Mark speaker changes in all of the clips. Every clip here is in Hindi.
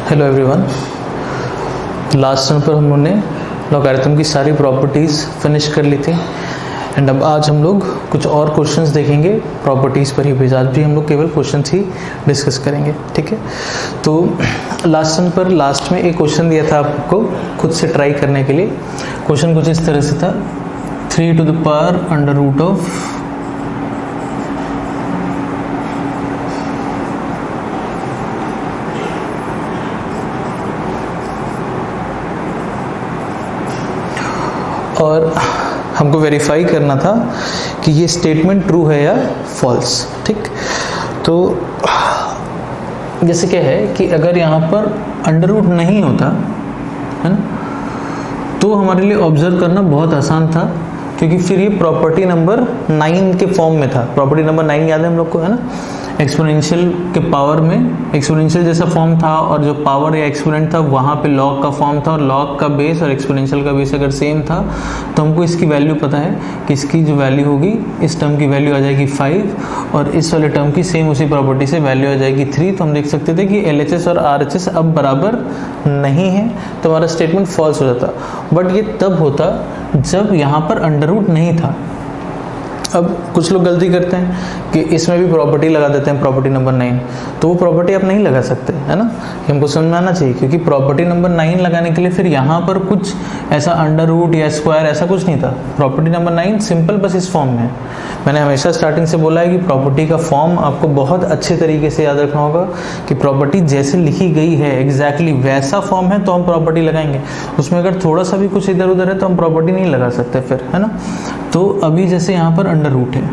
Speaker 1: Hello everyone. लास्ट टर्म पर हम लोगों ने लॉगरिथम की सारी प्रॉपर्टीज़ फिनिश कर ली थी एंड अब आज हम लोग कुछ और क्वेश्चंस देखेंगे प्रॉपर्टीज़ पर ही बेस्ड। आज भी हम लोग केवल क्वेश्चंस ही डिस्कस करेंगे, ठीक है। तो लास्ट टर्म पर लास्ट में एक क्वेश्चन दिया था आपको खुद से ट्राई करने के लिए। क्वेश्चन कुछ इस तरह से था, 3 to the power under root of और हमको वेरीफाई करना था कि ये स्टेटमेंट ट्रू है या फॉल्स, ठीक। तो जैसे क्या है कि अगर यहाँ पर अंडर रूट नहीं होता है ना, तो हमारे लिए ऑब्जर्व करना बहुत आसान था, क्योंकि फिर ये प्रॉपर्टी नंबर 9 के फॉर्म में था। प्रॉपर्टी नंबर 9 याद है हम लोग को, है ना, एक्सपोनेंशियल के पावर में एक्सपोनेंशियल जैसा फॉर्म था और जो पावर या एक्सपोनेंट था वहाँ पे लॉग का फॉर्म था, और लॉग का बेस और एक्सपोनेंशियल का बेस अगर सेम था तो हमको इसकी वैल्यू पता है कि इसकी जो वैल्यू होगी, इस टर्म की वैल्यू आ जाएगी 5 और इस वाले टर्म की सेम उसी प्रॉपर्टी से वैल्यू आ जाएगी 3। तो हम देख सकते थे कि LHS और RHS अब बराबर नहीं है, तो हमारा स्टेटमेंट फॉल्स हो जाता। बट ये तब होता जब यहाँ पर अंडर रूट नहीं था। अब कुछ लोग गलती करते हैं कि इसमें भी प्रॉपर्टी लगा देते हैं, प्रॉपर्टी नंबर 9, तो वो प्रॉपर्टी आप नहीं लगा सकते, है ना, कि हमको समझ में आना चाहिए। क्योंकि प्रॉपर्टी नंबर 9 लगाने के लिए फिर यहाँ पर कुछ ऐसा अंडर रूट या स्क्वायर ऐसा कुछ नहीं था। प्रॉपर्टी नंबर 9 सिंपल बस इस फॉर्म में है। मैंने हमेशा स्टार्टिंग से बोला है कि प्रॉपर्टी का फॉर्म आपको बहुत अच्छे तरीके से याद रखना होगा कि प्रॉपर्टी जैसे लिखी गई है एग्जैक्टली वैसा फॉर्म है तो हम प्रॉपर्टी लगाएंगे। उसमें अगर थोड़ा सा भी कुछ इधर उधर है तो हम प्रॉपर्टी नहीं लगा सकते फिर, है ना। तो अभी जैसे यहाँ पर अंडर रूट है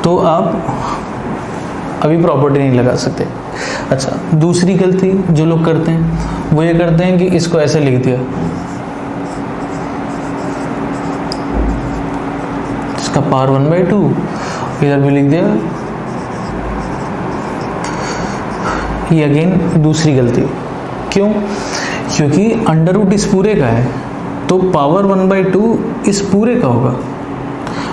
Speaker 1: तो आप अभी प्रॉपर्टी नहीं लगा सकते। अच्छा, दूसरी गलती जो लोग करते हैं वो ये करते हैं कि इसको ऐसे लिख दिया, इसका पावर 1/2 इधर भी लिख दिया। ये अगेन दूसरी गलती। क्यों? क्योंकि अंडर रूट इस पूरे का है तो पावर 1/2 इस पूरे का होगा।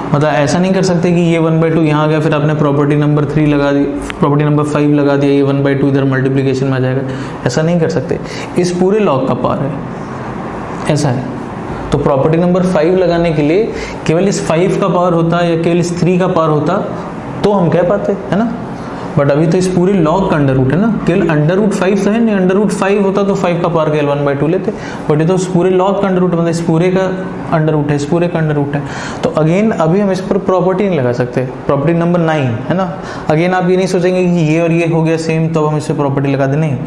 Speaker 1: मतलब ऐसा नहीं कर सकते कि ये 1/2 यहाँ आ गया फिर आपने प्रॉपर्टी नंबर 3 लगा दी, प्रॉपर्टी नंबर 5 लगा दिया, ये 1/2 इधर मल्टीप्लिकेशन में आ जाएगा। ऐसा नहीं कर सकते, इस पूरे लॉग का पावर है, ऐसा है। तो प्रॉपर्टी नंबर 5 लगाने के लिए केवल इस 5 का पावर होता या केवल इस 3 का पावर होता तो हम कह पाते, है ना। बट अभी तो इस पूरे लॉग का अंडर रूट है ना, केवल अंडर रूट 5 तो है नहीं। अंडर रूट 5 होता तो 5 का पावर केवल 1/2 लेते, बट ये तो इस पूरे लॉग का अंडर रूट, मतलब इस पूरे का अंडर रूट है, इस पूरे का अंडर रूट है। तो अगेन अभी हम इस पर प्रॉपर्टी नहीं लगा सकते, प्रॉपर्टी नंबर 9, है ना। अगेन आप ये नहीं सोचेंगे कि ये और ये हो गया सेम तो अब हम इस पर प्रॉपर्टी लगा दें, नहीं,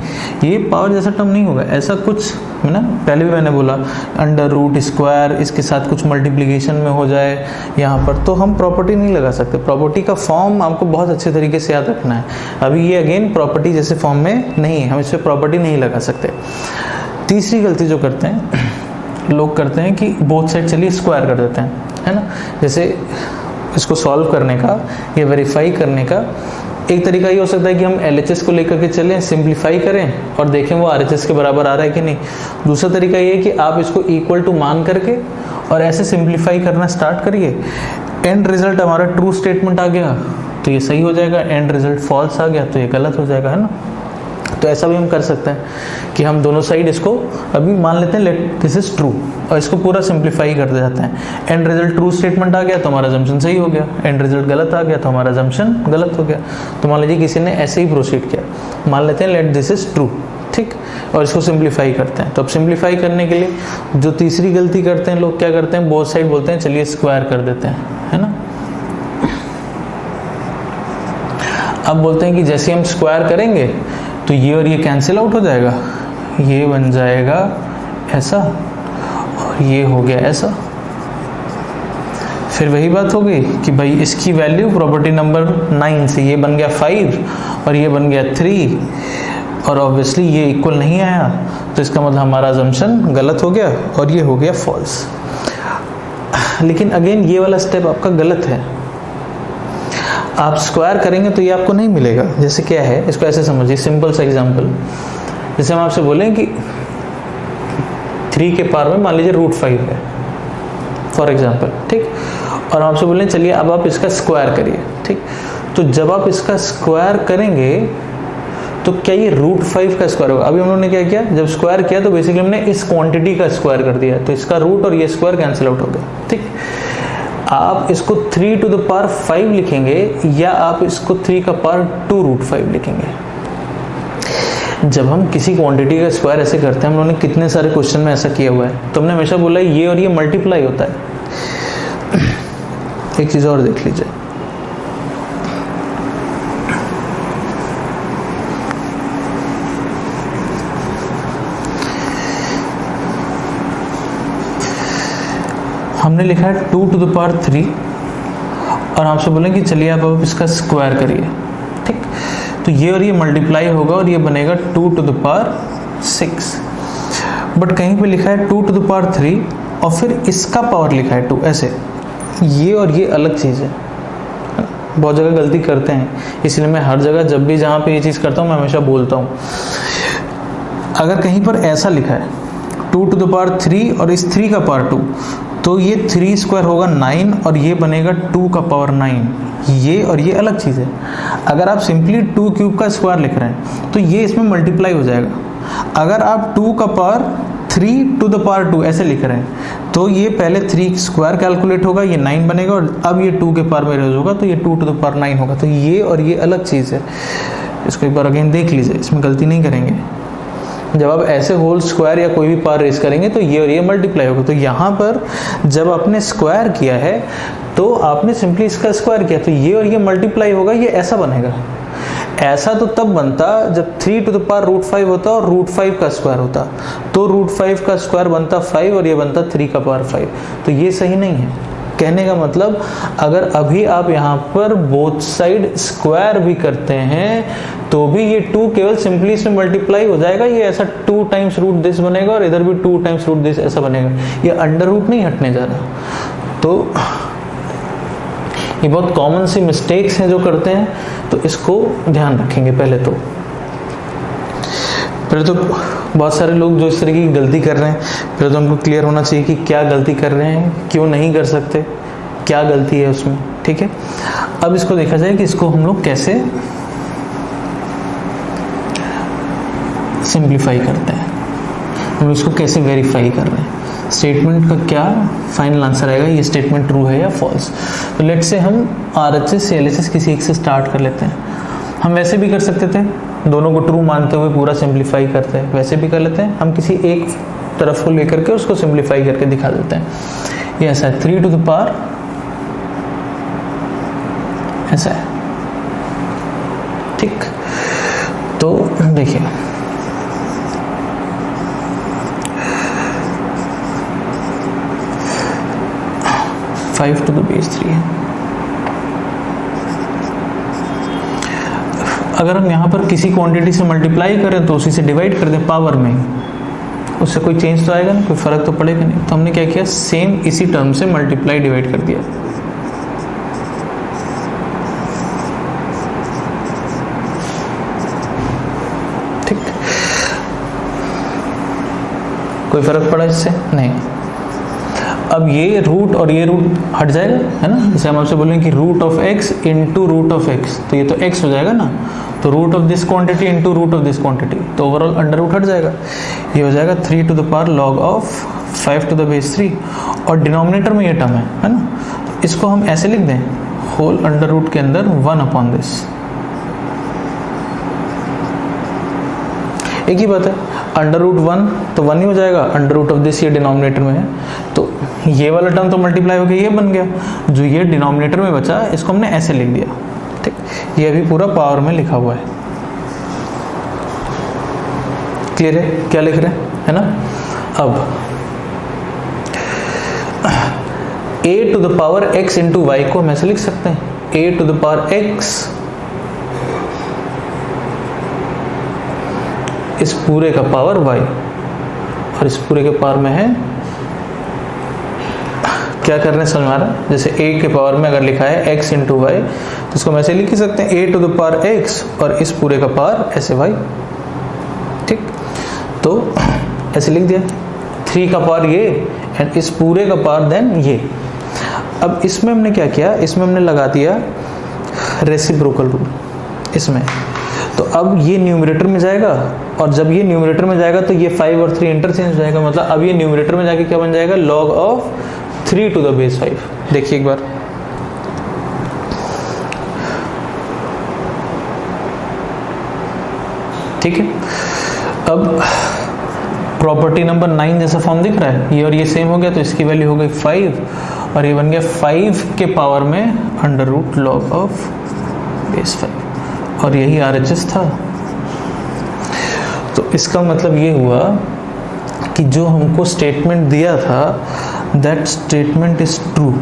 Speaker 1: ये पावर जैसा टर्म नहीं होगा। ऐसा कुछ है ना, पहले भी मैंने बोला अंडर रूट स्क्वायर इसके साथ कुछ मल्टीप्लिकेशन में हो जाए यहाँ पर, तो हम प्रॉपर्टी नहीं लगा सकते। प्रॉपर्टी का फॉर्म आपको बहुत अच्छे तरीके से याद रखना है। अभी ये अगेन प्रॉपर्टी जैसे फॉर्म में नहीं है, हम इस पर प्रॉपर्टी नहीं लगा सकते। तीसरी गलती जो करते हैं लोग करते हैं कि बोथ साइड चलिए स्क्वायर कर देते हैं, है ना। जैसे इसको सॉल्व करने का या वेरीफाई करने का एक तरीका ये हो सकता है कि हम LHS को लेकर के चलें, सिंप्लीफाई करें और देखें वो RHS के बराबर आ रहा है कि नहीं। दूसरा तरीका ये है कि आप इसको इक्वल टू मान करके और ऐसे सिंप्लीफाई करना स्टार्ट करिए। एंड रिजल्ट हमारा ट्रू स्टेटमेंट आ गया तो ये सही हो जाएगा, एंड रिजल्ट फॉल्स आ गया तो ये गलत हो जाएगा, है ना। तो ऐसा भी हम कर सकते हैं कि हम दोनों साइड इसको अभी मान लेते हैं लेट दिस इज ट्रू और इसको पूरा सिंप्लीफाई कर दे जाते हैं। एंड रिजल्ट ट्रू स्टेटमेंट आ गया तो हमारा जम्पशन सही हो गया, एंड रिजल्ट गलत आ गया तो हमारा जम्पशन गलत हो गया। तो मान लीजिए किसी ने ऐसे ही प्रोसीड किया, मान लेते हैं लेट दिस इज ट्रू, ठीक, और इसको सिंप्लीफाई करते हैं। तो अब सिंप्लीफाई करने के लिए जो तीसरी गलती करते हैं लोग क्या करते हैं, बोथ साइड बोलते हैं चलिए स्क्वायर कर देते हैं, है ना। अब बोलते हैं कि जैसे हम स्क्वायर करेंगे तो ये और ये कैंसिल आउट हो जाएगा, ये बन जाएगा ऐसा और ये हो गया ऐसा। फिर वही बात हो गई कि भाई इसकी वैल्यू प्रॉपर्टी नंबर 9 से ये बन गया 5 और ये बन गया 3 और ऑब्वियसली ये इक्वल नहीं आया तो इसका मतलब हमारा अजम्पशन गलत हो गया और ये हो गया फॉल्स। लेकिन अगेन ये वाला स्टेप आपका गलत है। आप स्क्वायर करेंगे तो ये आपको नहीं मिलेगा। जैसे क्या है, इसको ऐसे समझिए, सिंपल सा एग्जांपल। जैसे हम आपसे बोलें कि 3 के पावर में मान लीजिए √5 है फॉर एग्जांपल, ठीक, और हम आपसे बोलें चलिए अब आप इसका स्क्वायर करिए, ठीक। तो जब आप इसका स्क्वायर करेंगे तो क्या ये रूट 5 का स्क्वायर होगा? अभी हम लोगों ने क्या किया, जब स्क्वायर किया तो बेसिकली हमने इस क्वांटिटी का स्क्वायर कर दिया, तो इसका रूट और ये स्क्वायर कैंसिल आउट हो गया। ठीक, आप इसको 3 टू द पावर 5 लिखेंगे या आप इसको 3 का पावर 2 रूट 5 लिखेंगे। जब हम किसी क्वांटिटी का स्क्वायर ऐसे करते हैं, हम लोगों ने कितने सारे क्वेश्चन में ऐसा किया हुआ है, तो हमने हमेशा बोला है ये और ये मल्टीप्लाई होता है। एक चीज और देख लीजिए, हमने लिखा है 2 टू द पावर 3 और आपसे बोलें कि चलिए आप इसका स्क्वायर करिए। ठीक, तो ये और ये मल्टीप्लाई होगा और ये बनेगा 2 टू द पावर 6। बट कहीं पे लिखा है 2 टू द पावर 3 और फिर इसका पावर लिखा है 2, ऐसे। ये और ये अलग चीज़ है, बहुत जगह गलती करते हैं, इसलिए मैं हर जगह जब भी जहाँ पे ये चीज़ करता हूँ मैं हमेशा बोलता हूँ, अगर कहीं पर ऐसा लिखा है 2 टू द पावर 3 और इस 3 का पावर 2, तो ये 3 स्क्वायर होगा 9 और ये बनेगा 2 का पावर 9। ये और ये अलग चीज़ है। अगर आप सिंपली 2 क्यूब का स्क्वायर लिख रहे हैं तो ये इसमें मल्टीप्लाई हो जाएगा। अगर आप 2 का पावर 3 टू द पावर 2 ऐसे लिख रहे हैं तो ये पहले 3 स्क्वायर कैलकुलेट होगा, ये 9 बनेगा और अब ये 2 के पावर में रेज होगा तो ये 2 टू द पावर 9 होगा। तो ये और ये अलग चीज़ है, इसको एक बार अगेन देख लीजिए, इसमें गलती नहीं करेंगे। जब आप ऐसे होल स्क्वायर या कोई भी पावर रेस करेंगे तो ये और ये मल्टीप्लाई होगा। तो यहाँ पर जब आपने स्क्वायर किया है तो आपने सिंपली इसका स्क्वायर किया, तो ये और ये मल्टीप्लाई होगा, ये ऐसा बनेगा। ऐसा तो तब बनता जब 3 टू द पावर रूट 5 होता और रूट 5 का स्क्वायर होता, तो रूट 5 का स्क्वायर बनता 5 और ये बनता 3 का पावर 5। तो ये सही नहीं है। कहने का मतलब अगर अभी आप यहाँ पर बोथ साइड स्क्वायर भी करते हैं तो भी ये 2 केवल सिंपली इसमें मल्टीप्लाई हो जाएगा, ये ऐसा 2 टाइम्स रूट दिस बनेगा और इधर भी 2 टाइम्स रूट दिस ऐसा बनेगा, ये अंडर रूट नहीं हटने जा रहा। तो ये बहुत कॉमन सी मिस्टेक्स हैं जो करते हैं, तो इसको ध्यान रखेंगे। पहले तो बहुत सारे लोग जो इस तरह की गलती कर रहे हैं, पहले तो उनको क्लियर होना चाहिए कि क्या गलती कर रहे हैं, क्यों नहीं कर सकते, क्या गलती है उसमें। ठीक है, अब इसको देखा जाए कि इसको हम लोग कैसे सिंप्लीफाई करते हैं, हम इसको कैसे वेरीफाई कर रहे हैं, स्टेटमेंट का क्या फाइनल आंसर आएगा, ये स्टेटमेंट ट्रू है या फॉल्स। तो लेट से हम RHS या LHS किसी एक से स्टार्ट कर लेते हैं। हम वैसे भी कर सकते थे, दोनों को ट्रू मानते हुए पूरा सिंप्लीफाई करते हैं, वैसे भी कर लेते हैं। हम किसी एक तरफ को लेकर के उसको सिंप्लीफाई करके दिखा देते हैं। ये ऐसा है 3 टू द पावर ऐसा है। ठीक, तो देखिए फाइव टू द बेस 3 है। अगर हम यहाँ पर किसी क्वांटिटी से मल्टीप्लाई करें तो उसी से डिवाइड कर दें पावर में, उससे कोई चेंज तो आएगा नहीं, कोई फर्क तो पड़ेगा नहीं। तो हमने क्या किया, सेम इसी टर्म से मल्टीप्लाई डिवाइड कर दिया। ठीक, कोई फर्क पड़ा इससे नहीं। अब ये रूट और ये रूट हट जाएगा, है ना। जैसे हम आपसे बोलेंगे कि root of x into root of x, तो ये तो x हो जाएगा ना, तो root of this quantity into root of this quantity, तो ओवरऑल अंडर रूट हट जाएगा। ये हो जाएगा 3 to the power log of 5 to the base 3 और डिनोमिनेटर में ये टर्म है ना। तो इसको हम ऐसे लिख दें, होल अंडर रूट के अंदर 1 अपॉन दिस। एक ही बात है, अंडर रूट 1 तो 1 ही हो जाएगा, अंडर रूट ऑफ दिस ये डिनोमिनेटर में है, तो ये वाला टर्म तो मल्टीप्लाई हो गया, ये बन गया। जो ये डिनोमिनेटर में बचा इसको हमने ऐसे लिख दिया। ठीक, ये अभी पूरा पावर में लिखा हुआ है। क्लियर है क्या लिख रहे हैं, है ना। अब a to the power x into y को हम ऐसे लिख सकते हैं, a to the power x इस पूरे का पावर y और इस पूरे के पावर में है, क्या कर रहे हैं समझ आ रहा है। जैसे a के पावर में अगर लिखा है x इंटू वाई तो इसको हम ऐसे लिख ही सकते हैं, a to the power x और इस पूरे का पावर ऐसे y। ठीक, तो ऐसे लिख दिया, 3 का पावर ये एंड इस पूरे का पावर देन ये। अब इसमें हमने क्या किया, इसमें हमने लगा दिया रेसिप्रोकल रूल इसमें। तो अब ये न्यूमरेटर में जाएगा, और जब ये न्यूमरेटर में जाएगा तो ये 5 और 3 इंटरचेंज हो जाएगा, मतलब अब ये न्यूमरेटर में जाके क्या बन जाएगा, log of 3 to the base 5। देखिए एक बार, ठीक है। अब प्रॉपर्टी नंबर 9 जैसा फॉर्म दिख रहा है, ये और ये सेम हो गया, तो इसकी वैल्यू हो गई 5 और ये बन गया 5 के पावर में under root log of base 5, और यही RHS था। तो इसका मतलब ये हुआ कि जो हमको स्टेटमेंट दिया था, दैट स्टेटमेंट इज ट्रू।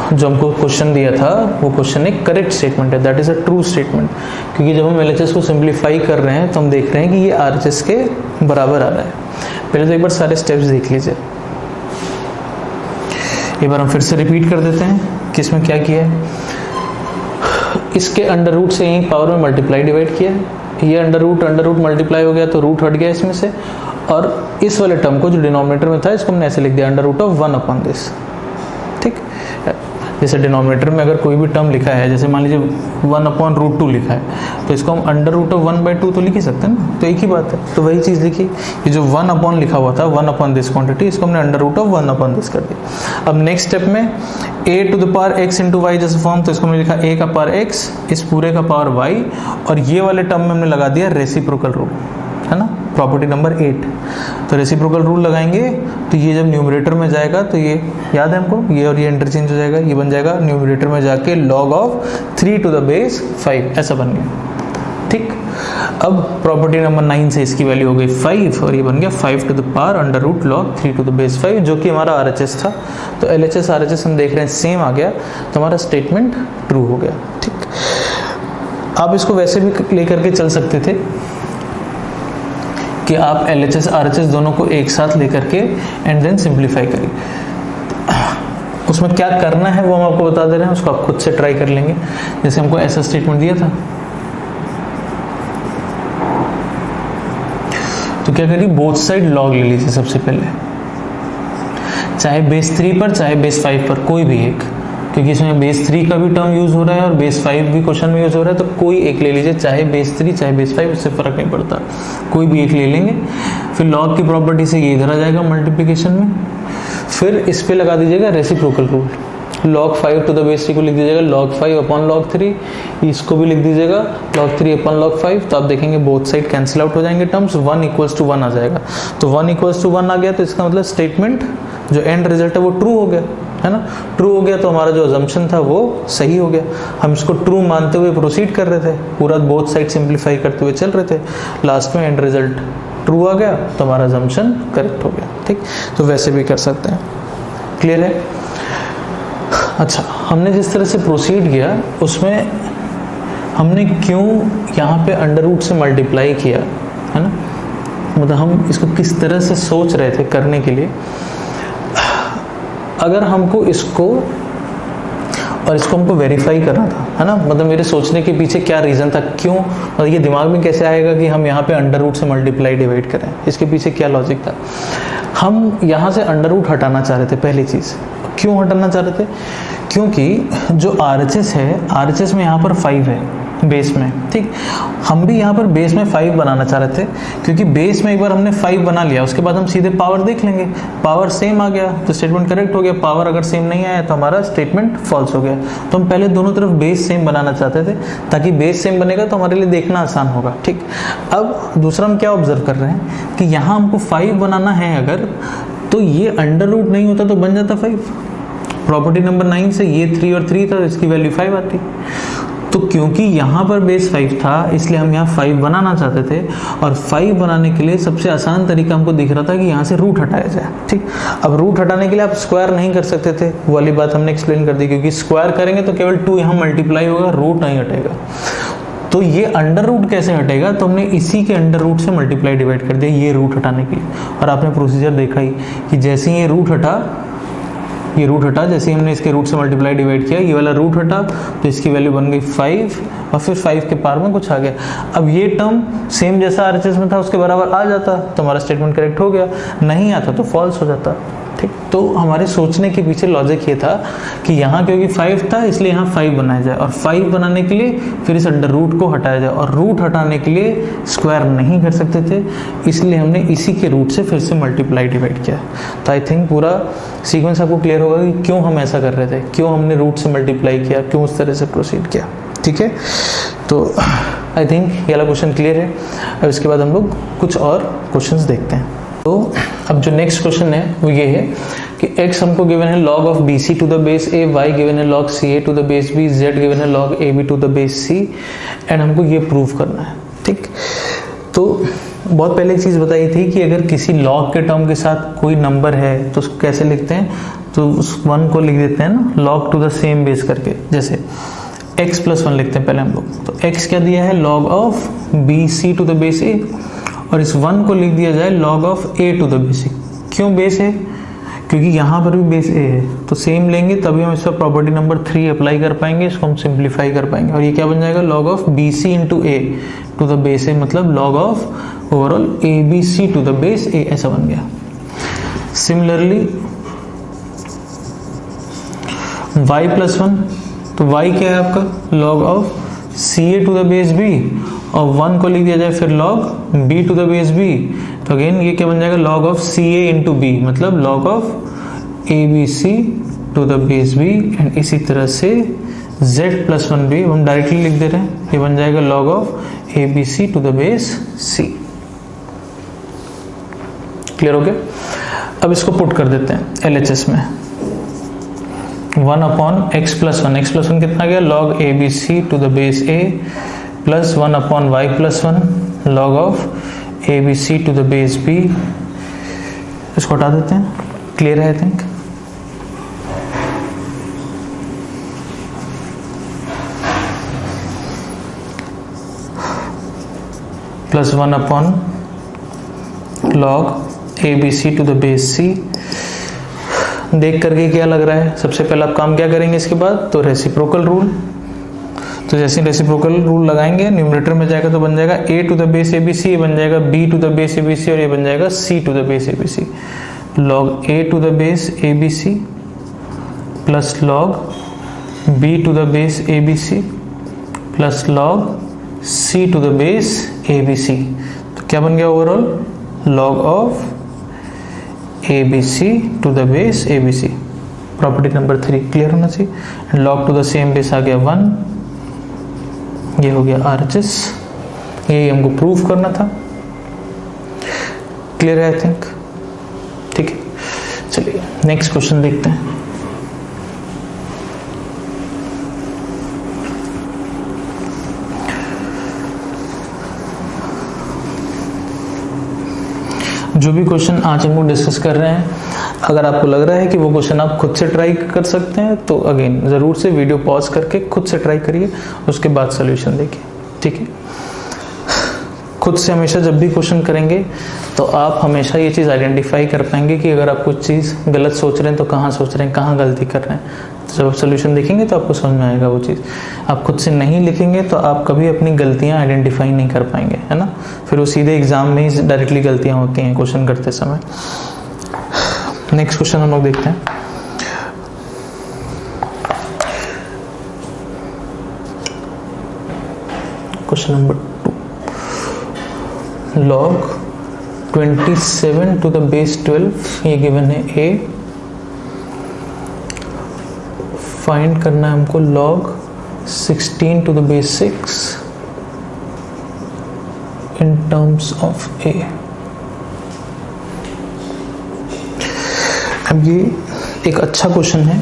Speaker 1: जो हमको क्वेश्चन दिया था वो क्वेश्चन एक करेक्ट स्टेटमेंट है, that is a true statement, क्योंकि जब हम LHS को सिंप्लीफाई कर रहे हैं तो हम देख रहे हैं कि ये RHS के बराबर आ रहा है। पहले तो एक बार सारे स्टेप्स देख लीजिए, एक बार हम फिर से रिपीट कर देते हैं कि इसमें क्या किया है। इसके अंडर रूट से यही पावर में मल्टीप्लाई डिवाइड किया है, ये अंडर रूट मल्टीप्लाई हो गया तो रूट हट गया इसमें से, और इस वाले टर्म को जो डिनोमिनेटर में था इसको हमने ऐसे लिख दिया under root of 1 upon this. ठीक, जैसे डिनोमिनेटर में अगर कोई भी टर्म लिखा है, जैसे मान लीजिए 1 अपॉन रूट 2 लिखा है, तो इसको हम अंडर रूट ऑफ 1/2 तो लिख ही सकते हैं ना, तो एक ही बात है। तो वही चीज़ लिखी, ये जो 1 अपॉन लिखा हुआ था, 1 अपॉन दिस क्वांटिटी, इसको हमने under root of 1 upon this कर दिया। अब नेक्स्ट स्टेप में a to the power x into y जैसे फॉर्म, तो इसको हमने लिखा a का पावर x, इस पूरे का पावर y, और ये वाले टर्म में हमने लगा दिया रेसिप्रोकल रूल, है ना, प्रॉपर्टी नंबर 8। तो रेसिप्रोकल रूल लगाएंगे तो ये जब न्यूमरेटर में जाएगा तो ये याद है हमको, ये और ये इंटरचेंज हो जाएगा, ये बन जाएगा न्यूमरेटर में जाके log of 3 to the base 5, ऐसा बन गया। ठीक, अब प्रॉपर्टी नंबर 9 से इसकी वैल्यू हो गई 5 और ये बन गया 5 to the power under root log 3 to the base 5, जो कि हमारा RHS था। तो LHS RHS हम देख रहे हैं सेम आ गया, तो हमारा स्टेटमेंट ट्रू हो गया। ठीक, आप इसको वैसे भी लेकर के चल सकते थे कि आप LHS RHS दोनों को एक साथ लेकर के एंड देन सिंप्लीफाई करिए। उसमें क्या करना है वो हम आपको बता दे रहे हैं, उसको आप खुद से ट्राई कर लेंगे। जैसे हमको ऐसा स्टेटमेंट दिया था, तो क्या करिए, बोथ साइड लॉग ले लीजिए सबसे पहले, चाहे बेस 3 पर चाहे बेस 5 पर, कोई भी एक, क्योंकि इसमें बेस 3 का भी टर्म यूज हो रहा है और बेस 5 भी क्वेश्चन में यूज हो रहा है, तो कोई एक ले लीजिए, चाहे बेस 3 चाहे बेस 5, उससे फर्क नहीं पड़ता, कोई भी एक ले लेंगे। फिर लॉग की प्रॉपर्टी से ये इधर आ जाएगा मल्टीप्लिकेशन में, फिर इस पे लगा दीजिएगा reciprocal rule, log 5 to the base 3 को लिख दीजिएगा log 5 अपॉन log 3, इसको भी लिख दीजिएगा log 3 अपॉन log 5, तो आप देखेंगे बोथ साइड कैंसिल आउट हो जाएंगे टर्म्स, 1 इक्वल्स टू 1 आ जाएगा। तो 1 इक्वल्स टू 1 आ गया, तो इसका मतलब स्टेटमेंट जो एंड रिजल्ट है वो ट्रू हो गया, है ना। ट्रू हो गया तो हमारा जो अजम्पशन था वो सही हो गया, हम इसको ट्रू मानते हुए प्रोसीड कर रहे थे, पूरा बोथ साइड सिंप्लीफाई करते हुए चल रहे थे, लास्ट में एंड रिजल्ट ट्रू आ गया तो हमारा अजम्पशन करेक्ट हो गया। ठीक, तो वैसे भी कर सकते हैं। क्लियर है? अच्छा, हमने जिस तरह से प्रोसीड किया उसमें हमने क्यों यहाँ पे अंडर रूट से मल्टीप्लाई किया, है ना, मतलब हम इसको किस तरह से सोच रहे थे करने के लिए। अगर हमको इसको और इसको हमको वेरीफाई करना था, है ना, मतलब मेरे सोचने के पीछे क्या रीज़न था, क्यों, मतलब ये दिमाग में कैसे आएगा कि हम यहाँ पे अंडर रूट से मल्टीप्लाई डिवाइड करें, इसके पीछे क्या लॉजिक था। हम यहाँ से अंडर रूट हटाना चाह रहे थे, पहली चीज़। क्यों हटाना चाह रहे थे? क्योंकि जो RHS है, RHS में यहाँ पर 5 है बेस में, ठीक, हम भी यहाँ पर बेस में 5 बनाना चाह रहे थे, क्योंकि बेस में एक बार हमने 5 बना लिया, उसके बाद हम सीधे पावर देख लेंगे, पावर सेम आ गया तो स्टेटमेंट करेक्ट हो गया, पावर अगर सेम नहीं आया तो हमारा स्टेटमेंट फॉल्स हो गया। तो हम पहले दोनों तरफ बेस सेम बनाना चाहते थे, ताकि बेस सेम बनेगा तो हमारे लिए देखना आसान होगा। ठीक, अब दूसरा हम क्या ऑब्जर्व कर रहे हैं कि यहाँ हमको 5 बनाना है अगर, तो ये अंडर रूट नहीं होता तो बन जाता 5। प्रॉपर्टी नंबर 9 से ये 3 और 3 था, इसकी वैल्यू 5 आती। तो क्योंकि यहाँ पर बेस 5 था इसलिए हम यहाँ 5 बनाना चाहते थे, और 5 बनाने के लिए सबसे आसान तरीका हमको दिख रहा था कि यहाँ से रूट हटाया जाए। ठीक, अब रूट हटाने के लिए आप स्क्वायर नहीं कर सकते थे, वो वाली बात हमने एक्सप्लेन कर दी, क्योंकि स्क्वायर करेंगे तो केवल 2 यहाँ मल्टीप्लाई होगा, रूट नहीं हटेगा। तो ये अंडर रूट कैसे हटेगा, तो हमने इसी के अंडर रूट से मल्टीप्लाई डिवाइड कर दिया ये रूट हटाने के लिए। और आपने प्रोसीजर देखा ही कि जैसे ही ये रूट हटा, जैसे ही हमने इसके रूट से मल्टीप्लाई डिवाइड किया, ये वाला रूट हटा तो इसकी वैल्यू बन गई 5, और फिर 5 के पावर में कुछ आ गया। अब ये टर्म सेम जैसा RHS में था उसके बराबर आ जाता तो हमारा स्टेटमेंट करेक्ट हो गया, नहीं आता तो फॉल्स हो जाता। ठीक, तो तो हमारे सोचने के पीछे लॉजिक ये था कि यहाँ क्योंकि 5 था इसलिए यहाँ 5 बनाया जाए, और 5 बनाने के लिए फिर इस अंडर रूट को हटाया जाए, और रूट हटाने के लिए स्क्वायर नहीं कर सकते थे, इसलिए हमने इसी के रूट से फिर से मल्टीप्लाई डिवाइड किया। तो आई थिंक पूरा सीक्वेंस आपको क्लियर होगा कि क्यों हम ऐसा कर रहे थे, क्यों हमने रूट से मल्टीप्लाई किया, क्यों उस तरह से प्रोसीड किया। ठीक है, तो आई थिंक ये वाला क्वेश्चन क्लियर है। अब इसके बाद हम लोग कुछ और क्वेश्चंस देखते हैं। तो अब जो नेक्स्ट क्वेश्चन है वो ये है कि x हमको गिवन है log of bc to the base a, y given है log ca to the base b, z given है log ab to the base c, and हमको ये प्रूव करना है। ठीक, तो बहुत पहले एक चीज़ बताई थी कि अगर किसी log के टर्म के साथ कोई नंबर है तो उसको कैसे लिखते हैं, तो उस 1 को लिख देते हैं ना log to the same base करके, जैसे x प्लस 1 लिखते हैं पहले हम लोग। तो x क्या दिया है, log of bc to the base a, और इस 1 को लिख दिया जाए log of a to the base a। क्यों बेस है, क्योंकि यहाँ पर भी बेस a है, तो सेम लेंगे तभी हम इसका प्रॉपर्टी नंबर 3 अप्लाई कर पाएंगे, इसको हम सिंप्लीफाई कर पाएंगे, और ये क्या बन जाएगा log of bc into a to the base a, मतलब log of overall abc to the base a, ऐसा बन गया। सिमिलरली y प्लस 1, तो y क्या है आपका log of ca to the base b, और 1 को लिख दिया जाए फिर log b to the base b, तो अगेन ये क्या बन जाएगा log of ca into b, मतलब log of abc to the base b, and इसी तरह से z प्लस 1 भी हम डायरेक्टली लिख दे रहे हैं, ये बन जाएगा log of abc to the base c। Clear हो गया? अब इसको पुट कर देते हैं LHS में, 1 upon x plus 1, x plus 1 कितना गया log abc to the base a, plus 1 upon y plus 1 log of abc to the base b, इसको हटा देते हैं। क्लियर है I think? Plus 1 upon log abc to the base c। देख करके क्या लग रहा है, सबसे पहला आप काम क्या करेंगे इसके बाद, तो रेसिप्रोकल रूल। तो जैसे रेसिप्रोकल रूल लगाएंगे न्यूमरेटर में जाएगा तो बन जाएगा a to the base abc, ये बन जाएगा b to the base abc, और ये बन जाएगा c to the base abc। log a to the base abc plus log b to the base abc plus log c to the base abc, तो क्या बन गया overall log of abc to the base abc। Property number 3 clear होना चाहिए, and log to the same base आ गया 1, ये हो गया RHS, ये हमको प्रूफ करना था। क्लियर है आई थिंक? ठीक है, चलिए नेक्स्ट क्वेश्चन देखते हैं। जो भी क्वेश्चन आज हम लोग डिस्कस कर रहे हैं, अगर आपको लग रहा है कि वो क्वेश्चन आप खुद से ट्राई कर सकते हैं तो अगेन ज़रूर से वीडियो पॉज करके खुद से ट्राई करिए, उसके बाद सॉल्यूशन देखिए। ठीक है, खुद से हमेशा जब भी क्वेश्चन करेंगे तो आप हमेशा ये चीज़ आइडेंटिफाई कर पाएंगे कि अगर आप कुछ चीज़ गलत सोच रहे हैं तो कहाँ सोच रहे हैं, कहाँ गलती कर रहे हैं। तो जब आप सोल्यूशन देखेंगे तो आपको समझ में आएगा वो चीज़। आप खुद से नहीं लिखेंगे तो आप कभी अपनी गलतियाँ आइडेंटिफाई नहीं कर पाएंगे, है ना। फिर वो सीधे एग्जाम में ही डायरेक्टली गलतियाँ होती हैं क्वेश्चन करते समय। नेक्स्ट क्वेश्चन हम लोग देखते हैं। Question number 2, log 27 to the base 12 ये गिवन है a। फाइंड करना है हमको log 16 to the base 6 in terms of a। अब ये एक अच्छा क्वेश्चन है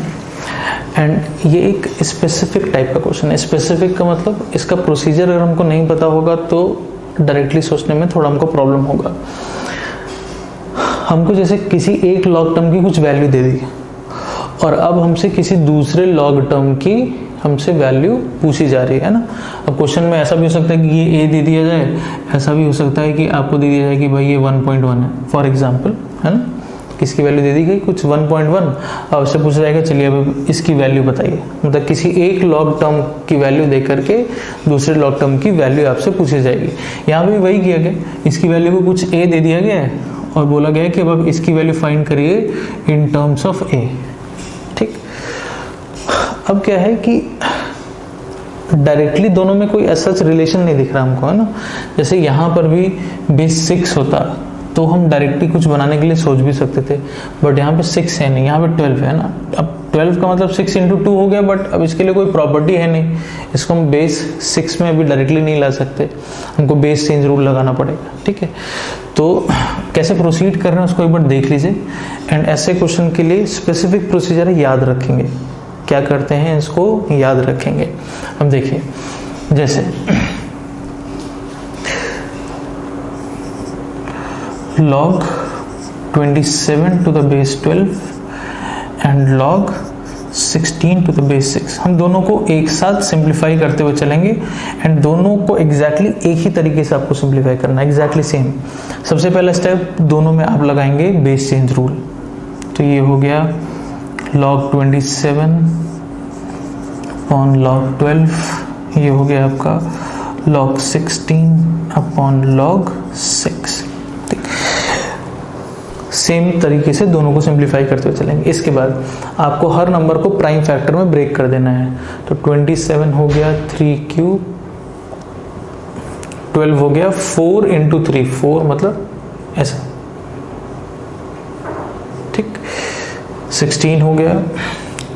Speaker 1: एंड ये एक स्पेसिफिक टाइप का क्वेश्चन है। स्पेसिफिक का मतलब इसका प्रोसीजर अगर हमको नहीं पता होगा तो डायरेक्टली सोचने में थोड़ा हमको प्रॉब्लम होगा। हमको जैसे किसी एक लॉग टर्म की कुछ वैल्यू दे दी और अब हमसे किसी दूसरे लॉग टर्म की हमसे वैल्यू पूछी जा रही है ना। अब क्वेश्चन में ऐसा भी हो सकता है कि ये a दे दिया जाए, ऐसा भी हो सकता है कि आपको दे दिया जाए कि भाई ये 1.1 है फॉर एग्जांपल, है ना। किसकी वैल्यू दे दी गई कुछ 1.1, अब उससे पूछा जाएगा चलिए अब इसकी वैल्यू बताइए। मतलब किसी एक लॉग टर्म की वैल्यू दे करके दूसरे लॉग टर्म की वैल्यू आपसे पूछी जाएगी। यहाँ पे भी वही किया गया, इसकी वैल्यू को कुछ a दे दिया गया है और बोला गया है कि अब इसकी वैल्यू फाइंड करिए इन टर्म्स ऑफ ए। ठीक, अब क्या है कि डायरेक्टली दोनों में कोई ऐसा रिलेशन नहीं दिख रहा हमको, है ना। जैसे यहाँ पर भी बेस 6 होता तो हम डायरेक्टली कुछ बनाने के लिए सोच भी सकते थे, बट यहाँ पे 6 है नहीं, यहाँ पे 12 है ना। अब 12 का मतलब 6 × 2 हो गया, बट अब इसके लिए कोई प्रॉपर्टी है नहीं, इसको हम बेस 6 में अभी डायरेक्टली नहीं ला सकते, हमको बेस चेंज रूल लगाना पड़ेगा। ठीक है, तो कैसे प्रोसीड कर रहे हैं उसको एक बार देख लीजिए। एंड ऐसे क्वेश्चन के लिए स्पेसिफिक प्रोसीजर याद रखेंगे, क्या करते हैं इसको याद रखेंगे। अब देखिए, जैसे log 27 to the base 12 and log 16 to the base 6, हम दोनों को एक साथ सिंप्लीफाई करते हुए चलेंगे एंड दोनों को एग्जैक्टली एक ही तरीके से आपको सिंप्लीफाई करना है, एग्जैक्टली सेम। सबसे पहला स्टेप दोनों में आप लगाएंगे बेस चेंज रूल, तो ये हो गया log 27 अपॉन log 12, ये हो गया आपका log 16 अपॉन log 6। सेम तरीके से दोनों को सिंप्लीफाई करते हुए चलेंगे। इसके बाद आपको हर नंबर को प्राइम फैक्टर में ब्रेक कर देना है, तो 27 हो गया 3 12 हो गया 4 × 3, 4 मतलब ऐसा। ठीक, 16 हो गया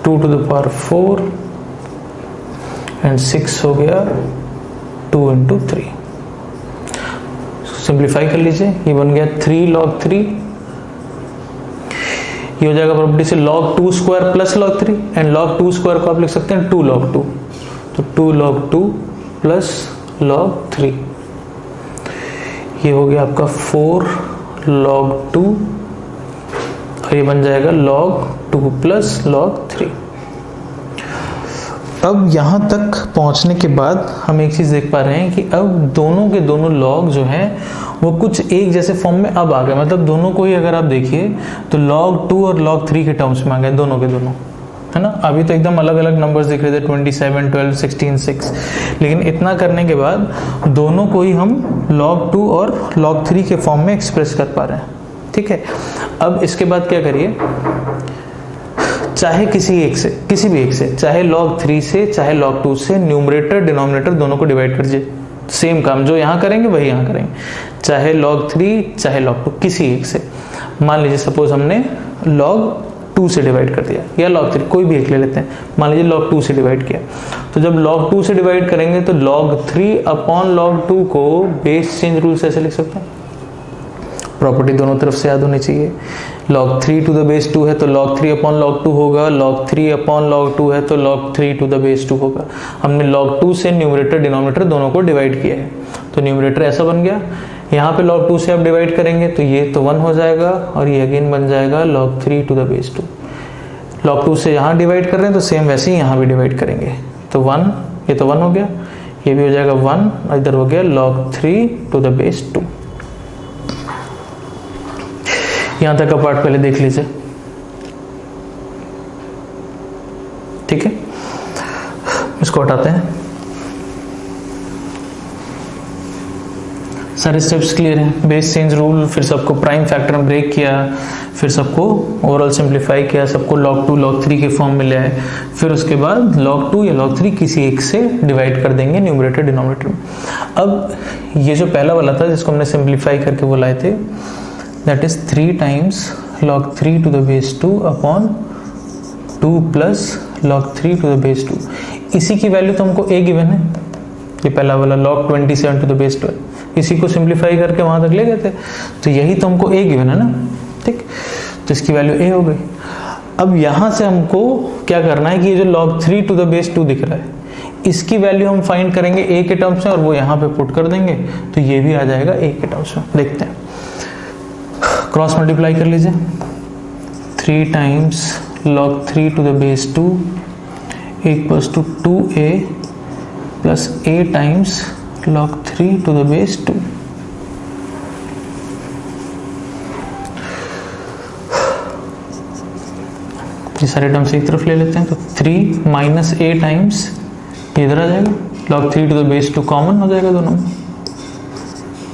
Speaker 1: 2 to the power 4 एंड 6 हो गया 2 × 3। सिंप्लीफाई कर लीजिए, ये बन गया 3 log 3, ये हो जाएगा प्रॉपर्टी से log 2 square plus log 3, and log 2 square को आप लिख सकते हैं 2 log 2, तो 2 log 2 प्लस log 3, ये हो गया आपका 4 log 2 और ये बन जाएगा log 2 प्लस log 3। अब यहाँ तक पहुँचने के बाद हम एक चीज़ देख पा रहे हैं कि अब दोनों के दोनों लॉग जो हैं वो कुछ एक जैसे फॉर्म में अब आ गए, मतलब दोनों को ही अगर आप देखिए तो log 2 और log 3 के टर्म्स में आ गए दोनों के दोनों, है ना। अभी तो एकदम अलग अलग नंबर्स दिख रहे थे 27, 12, 16, 6, लेकिन इतना करने के बाद दोनों को ही हम log 2 और log 3 के फॉर्म में एक्सप्रेस कर पा रहे हैं। ठीक है, अब इसके बाद क्या करिए, चाहे किसी एक से, किसी भी एक से, चाहे log 3 से चाहे log 2 से, न्यूमरेटर डिनोमिनेटर दोनों को डिवाइड कर दीजिए। सेम काम जो यहाँ करेंगे वही यहाँ करेंगे, चाहे log 3 चाहे log 2, किसी एक से। मान लीजिए सपोज हमने log 2 से डिवाइड कर दिया या log 3, कोई भी एक ले लेते हैं, मान लीजिए log 2 से डिवाइड किया, तो जब log 2 से डिवाइड करेंगे तो log 3 अपॉन log 2 को बेस चेंज रूल से ऐसे लिख सकते हैं। प्रॉपर्टी दोनों तरफ से याद होनी चाहिए। log 3 to the base 2 है तो log 3 अपॉन log 2 होगा, log 3 अपॉन log 2 है तो log 3 to the base 2 होगा। हमने log 2 से न्यूमरेटर डिनोमिनेटर दोनों को डिवाइड किया है, तो न्यूमरेटर ऐसा बन गया। यहाँ पे log 2 से आप डिवाइड करेंगे तो ये तो 1 हो जाएगा और ये अगेन बन जाएगा log 3 to the base 2। log 2 से यहाँ डिवाइड कर रहे हैं तो सेम वैसे ही यहाँ भी डिवाइड करेंगे, तो 1, ये तो 1 हो गया, ये भी हो जाएगा 1, इधर हो गया log 3 to the base 2। यहां तक का पार्ट पहले देख लीजिए। ठीक है, इसको हटाते हैं। सारे स्टेप्स क्लियर हैं, बेस चेंज रूल, फिर सबको प्राइम फैक्टर में ब्रेक किया, फिर सबको ओवरऑल सिंप्लीफाई किया, सबको log 2 log 3 के फॉर्म में ले आए, फिर उसके बाद log 2 या log 3 किसी एक से डिवाइड कर देंगे न्यूमरेटर डिनोमिनेटर में। अब ये जो पहला वाला था जिसको हमने सिंप्लीफाई करके वो लाए थे, that is 3 times log 3 to the base 2 upon 2 plus log 3 to the base 2। इसी की वैल्यू तो हमको a गिवन है, ये पहला वाला log 27 to the base 12, इसी को सिंप्लीफाई करके वहां तक ले गए थे, तो यही तो हमको a गिवन है ना। ठीक, तो इसकी वैल्यू a हो गई। अब यहां से हमको क्या करना है कि ये जो log 3 to the base 2 दिख रहा है, इसकी वैल्यू हम फाइंड करेंगे a के टर्म्स में और वो यहाँ पे पुट कर देंगे, तो ये भी आ जाएगा a के टर्म्स में। देखते हैं, क्रॉस मल्टीप्लाई कर लीजिए, 3 times log 3 to the base 2 equals to 2a plus a times log 3 to the base 2। ये सारे टर्म्स एक तरफ ले लेते हैं, तो 3 माइनस a टाइम्स इधर आ जाएगा, log 3 to the base 2 common हो जाएगा दोनों में,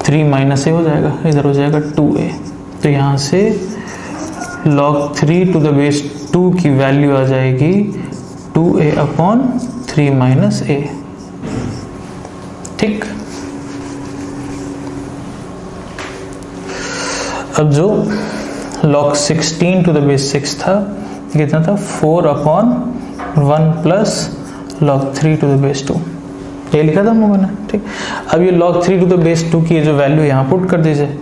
Speaker 1: 3 माइनस a हो जाएगा, इधर हो जाएगा 2a। तो यहाँ से log 3 टू द बेस 2 की वैल्यू आ जाएगी 2a अपॉन 3 माइनस a। ठीक, अब जो log 16 टू द बेस 6 था, कितना था 4 upon 1 plus log 3 to the base 2, ये लिखा था हम लोगों ने। ठीक, अब ये log 3 टू द बेस 2 की जो वैल्यू यहाँ पुट कर दीजिए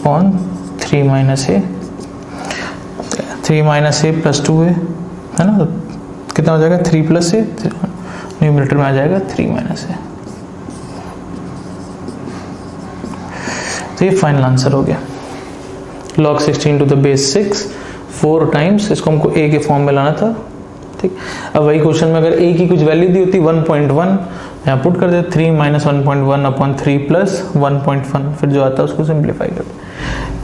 Speaker 1: अपॉन 3 माइनस ए, 3 माइनस ए प्लस 2 है ना, तो कितना हो जाएगा 3 प्लस ए, न्यूमरेटर में आ जाएगा 3 माइनस ए। तो ये फाइनल आंसर हो गया। log 16 to the base 6 4 times, इसको हमको a के फॉर्म में लाना था। ठीक, अब वही क्वेश्चन में अगर a की कुछ वैल्यू दी होती 1.1, यहाँ पुट कर देते 3 माइनस 1.1 अपॉन 3 प्लस 1.1, फिर जो आता है उसको सिंप्लीफाई करते।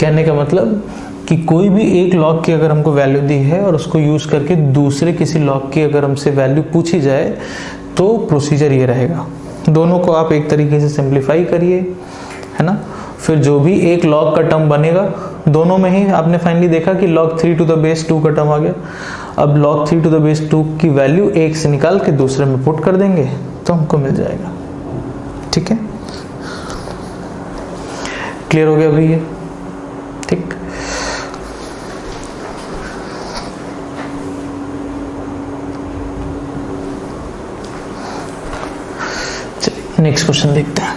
Speaker 1: कहने का मतलब कि कोई भी एक लॉग की अगर हमको वैल्यू दी है और उसको यूज करके दूसरे किसी लॉग की अगर हमसे वैल्यू पूछी जाए तो प्रोसीजर ये रहेगा, दोनों को आप एक तरीके से सिंप्लीफाई करिए, है ना, फिर जो भी एक लॉग का टर्म बनेगा दोनों में ही आपने फाइनली देखा कि log 3 टू द बेस 2 का टर्म आ गया। अब log 3 टू द बेस 2 की वैल्यू एक से निकाल के दूसरे में पुट कर देंगे तो हमको मिल जाएगा। ठीक है, क्लियर हो गया अभी ये? ठीक, चलिए नेक्स्ट क्वेश्चन देखते हैं।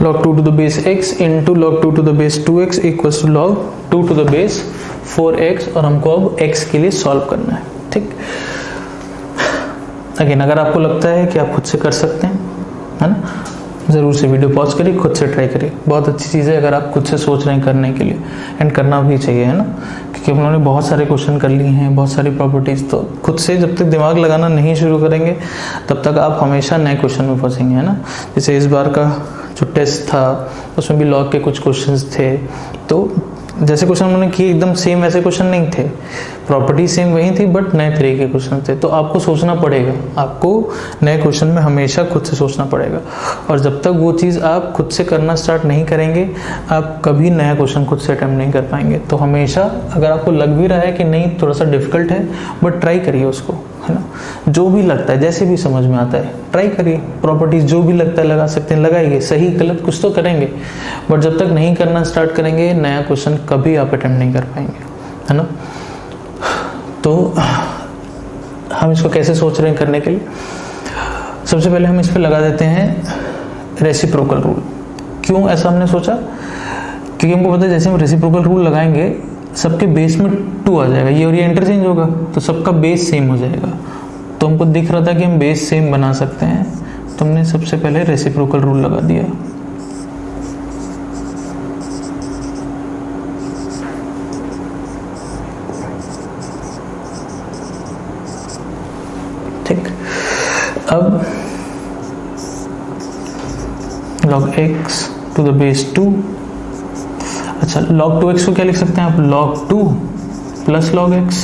Speaker 1: log 2 to the base x into log 2 to the base 2x equals to log 2 to the base 4x, और हमको अब x के लिए सॉल्व करना है। ठीक, अगेन अगर आपको लगता है कि आप खुद से कर सकते हैं, है ना, ज़रूर से वीडियो पॉज करिए, खुद से ट्राई करिए। बहुत अच्छी चीज़ है अगर आप खुद से सोच रहे हैं करने के लिए, एंड करना भी चाहिए, है ना, क्योंकि हम लोगों ने बहुत सारे क्वेश्चन कर लिए हैं, बहुत सारी प्रॉपर्टीज़, तो खुद से जब तक दिमाग लगाना नहीं शुरू करेंगे तब तक आप हमेशा नए क्वेश्चन में फंसेंगे, है ना। जैसे इस बार का जो टेस्ट था उसमें भी लॉग के कुछ क्वेश्चंस थे, तो जैसे क्वेश्चन उन्होंने किए एकदम सेम वैसे क्वेश्चन नहीं थे, प्रॉपर्टी सेम वही थी बट नए तरीके के क्वेश्चन थे। तो आपको सोचना पड़ेगा, आपको नए क्वेश्चन में हमेशा खुद से सोचना पड़ेगा, और जब तक वो चीज़ आप खुद से करना स्टार्ट नहीं करेंगे आप कभी नया क्वेश्चन खुद से अटेम्प्ट नहीं कर पाएंगे। तो हमेशा अगर आपको लग भी रहा है कि नहीं थोड़ा सा डिफिकल्ट है, बट ट्राई करिए उसको, है ना, जो भी लगता है जैसे भी समझ में आता है ट्राई करिए। प्रॉपर्टीज जो भी लगता है लगा सकते हैं, लगाइए, सही गलत कुछ तो करेंगे, बट जब तक नहीं करना स्टार्ट करेंगे नया क्वेश्चन कभी आप अटेम्प्ट नहीं कर पाएंगे, है ना। तो हम इसको कैसे सोच रहे हैं करने के लिए, सबसे पहले हम इस पर लगा देते हैं रेसिप्रोकल रूल। क्यों ऐसा हमने सोचा, क्योंकि हमको पता है जैसे हम रेसिप्रोकल रूल लगाएंगे सबके बेस में 2 आ जाएगा, ये और ये इंटरचेंज होगा तो सबका बेस सेम हो जाएगा। तो हमको दिख रहा था कि हम बेस सेम बना सकते हैं, तो हमने सबसे पहले रेसिप्रोकल रूल लगा दिया। ठीक, अब log x to the base 2, अच्छा log 2x को क्या लिख सकते हैं आप, log 2 plus log x,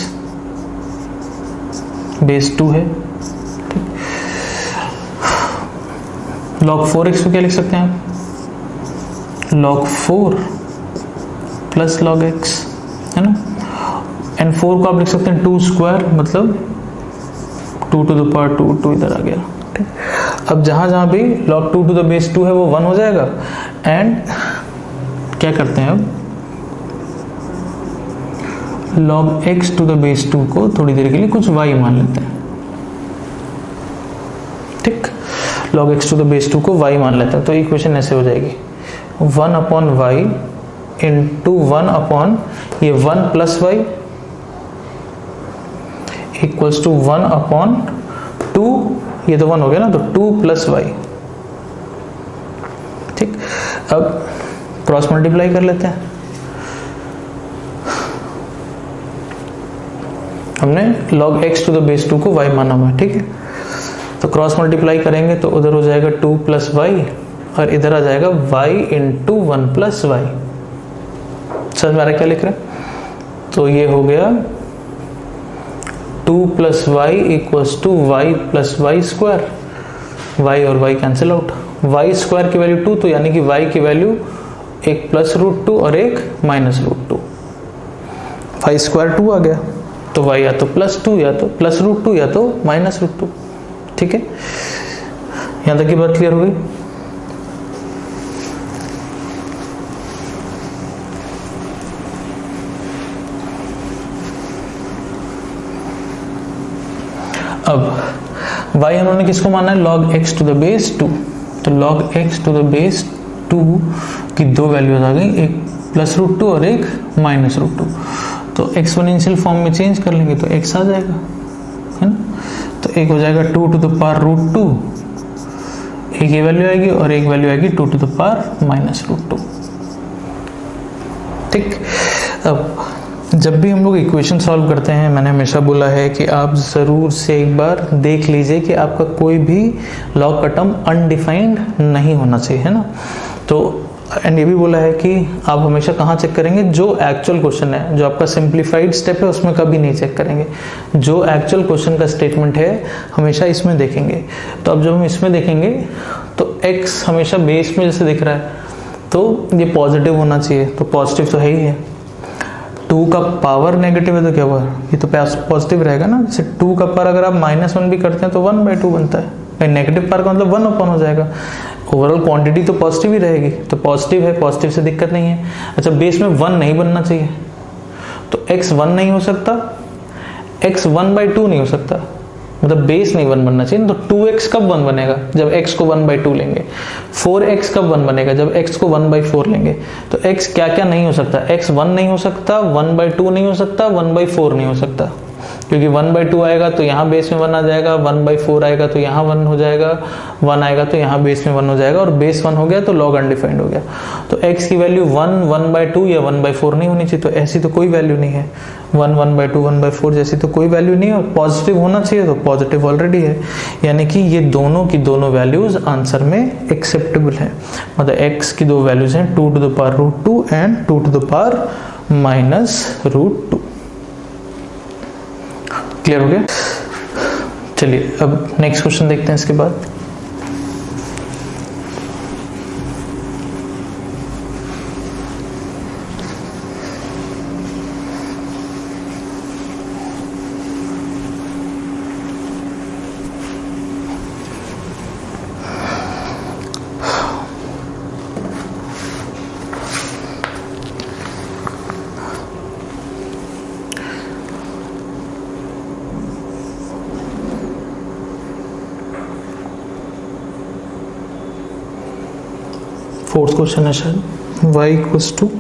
Speaker 1: base 2 है। ठीक, log 4x को क्या लिख सकते हैं आप, log 4 प्लस log x, है ना, एंड 4 को आप लिख सकते हैं 2 स्क्वायर, मतलब 2 टू द पावर 2 इधर आ गया। ठीक, अब जहां भी log 2 टू द बेस 2 है वो 1 हो जाएगा, एंड क्या करते हैं अब log x to the base 2 को थोड़ी देर के लिए कुछ y मान लेते हैं। ठीक, log x to the base 2 को y मान लेते हैं, तो इक्वेशन ऐसे हो जाएगी 1 अपॉन वाई इंटू 1 अपॉन ये 1 plus y equals to 1 upon 2, ये तो 1 हो गया ना, तो 2 प्लस वाई। ठीक, अब क्रॉस मल्टीप्लाई कर लेते हैं। हमने log x to the base 2 को y माना हुआ है, ठीक है। तो क्रॉस मल्टीप्लाई करेंगे तो उधर हो जाएगा 2 प्लस वाई और इधर आ जाएगा y इंटू 1 प्लस वाई। समझ में आ रहा है क्या लिख रहे हैं? तो ये हो गया 2 plus y equals to y plus y square, y और y cancel out, y square की वैल्यू 2, तो यानी कि वाई की वैल्यू एक प्लस रूट 2 और एक माइनस रूट 2, वाई स्क्वायर 2 आ गया, तो वाई या तो प्लस 2 या तो प्लस रूट 2 या तो माइनस रूट 2। ठीक है, यहां तक की बात क्लियर हो गई? अब y हमने किसको माना है? log x to the base 2, तो log x to the base 2 की दो वैल्यूज आ गई, एक प्लस रूट 2 और एक माइनस रूट 2। तो एक्सपोनेंशियल फॉर्म में चेंज कर लेंगे तो x आ जाएगा, है ना। तो एक हो जाएगा 2 टू द पावर रूट 2, एक ये वैल्यू आएगी और एक वैल्यू आएगी 2 to the power minus root 2। ठीक, अब जब भी हम लोग इक्वेशन सॉल्व करते हैं, मैंने हमेशा बोला है कि आप ज़रूर से एक बार देख लीजिए कि आपका कोई भी लॉग का टर्म अनडिफाइंड नहीं होना चाहिए, है ना। तो एंड ये भी बोला है कि आप हमेशा कहाँ चेक करेंगे? जो एक्चुअल क्वेश्चन है, जो आपका सिंप्लीफाइड स्टेप है उसमें कभी नहीं चेक करेंगे, जो एक्चुअल क्वेश्चन का स्टेटमेंट है हमेशा इसमें देखेंगे। तो अब जब हम इसमें देखेंगे तो x हमेशा बेस में जैसे दिख रहा है तो ये पॉजिटिव होना चाहिए, तो पॉजिटिव तो है ही है। 2 का पावर नेगेटिव है तो क्या हुआ? ये तो पॉजिटिव रहेगा ना। जैसे 2 का पावर अगर आप -1 भी करते हैं तो 1/2 बनता है, नेगेटिव पावर का मतलब 1 अपॉन हो जाएगा। ओवरऑल क्वांटिटी तो पॉजिटिव ही रहेगी, तो पॉजिटिव है, पॉजिटिव से दिक्कत नहीं है। अच्छा, बेस में 1 नहीं बनना चाहिए, तो x 1 नहीं हो सकता, x 1/2 नहीं हो सकता, मतलब बेस नहीं 1 बनना चाहिए। तो 2x कब 1 बनेगा? जब x को 1/2 लेंगे। 4x कब 1 बनेगा? जब x को 1/4 लेंगे। तो x क्या क्या नहीं हो सकता? x 1 नहीं हो सकता, 1/2 नहीं हो सकता, 1/4 नहीं हो सकता, क्योंकि 1/2 आएगा तो यहाँ बेस में 1 आ जाएगा, 1/4 आएगा तो यहाँ 1 हो जाएगा, 1 आएगा तो यहाँ बेस में 1 हो जाएगा, और बेस 1 हो गया तो लॉग अनडिफाइंड हो गया। तो x की वैल्यू 1, 1/2 या 1/4 नहीं होनी चाहिए, तो ऐसी तो कोई वैल्यू नहीं है। 1, 1/2, 1/4 जैसी तो कोई वैल्यू नहीं है, और पॉजिटिव होना चाहिए, तो पॉजिटिव ऑलरेडी है, यानी कि ये दोनों की दोनों वैल्यूज आंसर में एक्सेप्टेबल है। मतलब x की दो वैल्यूज हैं 2 to the power root 2 and 2 to the power minus root 2। Clear हो गया? चलिए अब नेक्स्ट क्वेश्चन देखते हैं इसके बाद। फोर्थ क्वेश्चन है शायद, y इक्वल्स टू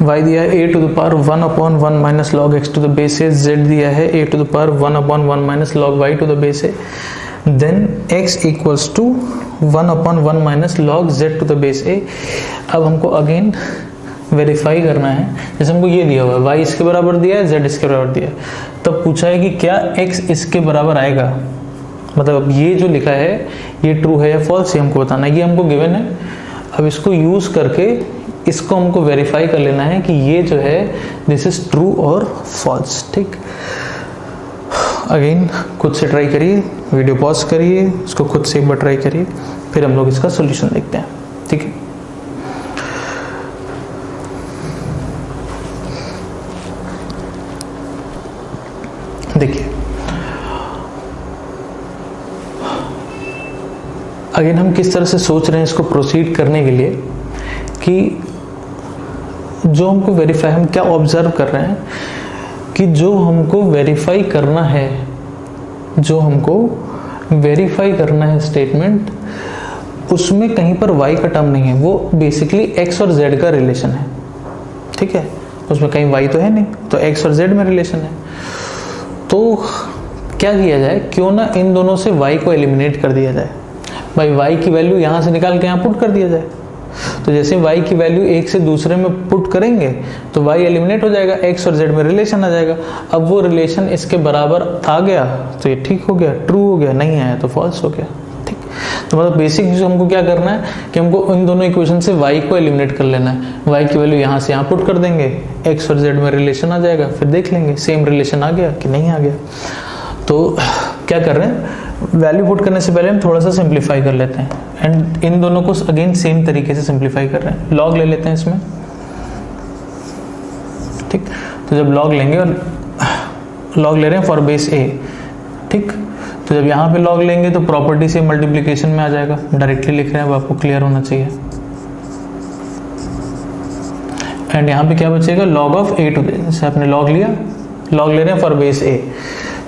Speaker 1: y दिया है a to the power 1 upon 1 minus log x to the base है, z दिया है a to the power 1 upon 1 minus log y to the base है, then x equals to 1 upon 1 minus log z to the base है। अब हमको अगेन वेरीफाई करना है, जैसे हमको ये दिया हुआ है y इसके बराबर दिया है, z इसके बराबर दिया है, तब पूछा है कि क्या x इसके बराबर आएगा, मतलब अब ये जो लिखा है ये ट्रू है या फॉल्स, ये हमको बताना है, ये हमको गिवन है। अब इसको यूज करके इसको हमको वेरीफाई कर लेना है कि ये जो है दिस इज ट्रू और फॉल्स। ठीक, अगेन खुद से ट्राई करिए, वीडियो पॉज करिए, इसको खुद से एक बार ट्राई करिए, फिर हम लोग इसका सोल्यूशन देखते हैं। ठीक है, देखिए अगेन हम किस तरह से सोच रहे हैं इसको प्रोसीड करने के लिए कि जो हमको वेरीफाई, हम क्या ऑब्जर्व कर रहे हैं कि जो हमको वेरीफाई करना है, जो हमको वेरीफाई करना है स्टेटमेंट, उसमें कहीं पर y का टर्म नहीं है, वो बेसिकली x और z का रिलेशन है। ठीक है, उसमें कहीं y तो है नहीं, तो x और z में रिलेशन है। तो क्या किया जाए, क्यों ना इन दोनों से y को एलिमिनेट कर दिया जाए। भाई y की वैल्यू यहाँ से निकाल के यहाँ पुट कर दिया जाए। तो जैसे y की वैल्यू एक से दूसरे में पुट करेंगे तो y एलिमिनेट हो जाएगा, x और z में रिलेशन आ जाएगा। अब वो रिलेशन इसके बराबर आ गया तो ये ठीक हो गया, ट्रू हो गया, नहीं आया तो फॉल्स हो गया। ठीक, तो मतलब बेसिक चीज हमको क्या करना है कि हमको इन दोनों इक्वेशन से y को एलिमिनेट कर लेना है। y की वैल्यू यहाँ से यहाँ पुट कर देंगे, x और z में रिलेशन आ जाएगा, फिर देख लेंगे सेम रिलेशन आ गया कि नहीं आ गया। तो क्या कर रहे हैं, वैल्यू पुट करने से पहले हम थोड़ा सा सिंप्लीफाई कर लेते हैं, एंड इन दोनों को अगेन सेम तरीके से सिंप्लीफाई कर रहे हैं। लॉग ले लेते हैं इसमें। ठीक, तो जब लॉग लेंगे, और लॉग ले रहे हैं फॉर बेस a, ठीक, तो जब यहाँ पे लॉग लेंगे तो प्रॉपर्टी से मल्टीप्लिकेशन में आ जाएगा। डायरेक्टली लिख रहे हैं, अब आपको क्लियर होना चाहिए। एंड यहाँ पे क्या बचेगा, log of a to the, जैसे आपने लॉग लिया, लॉग ले रहे हैं फॉर बेस a,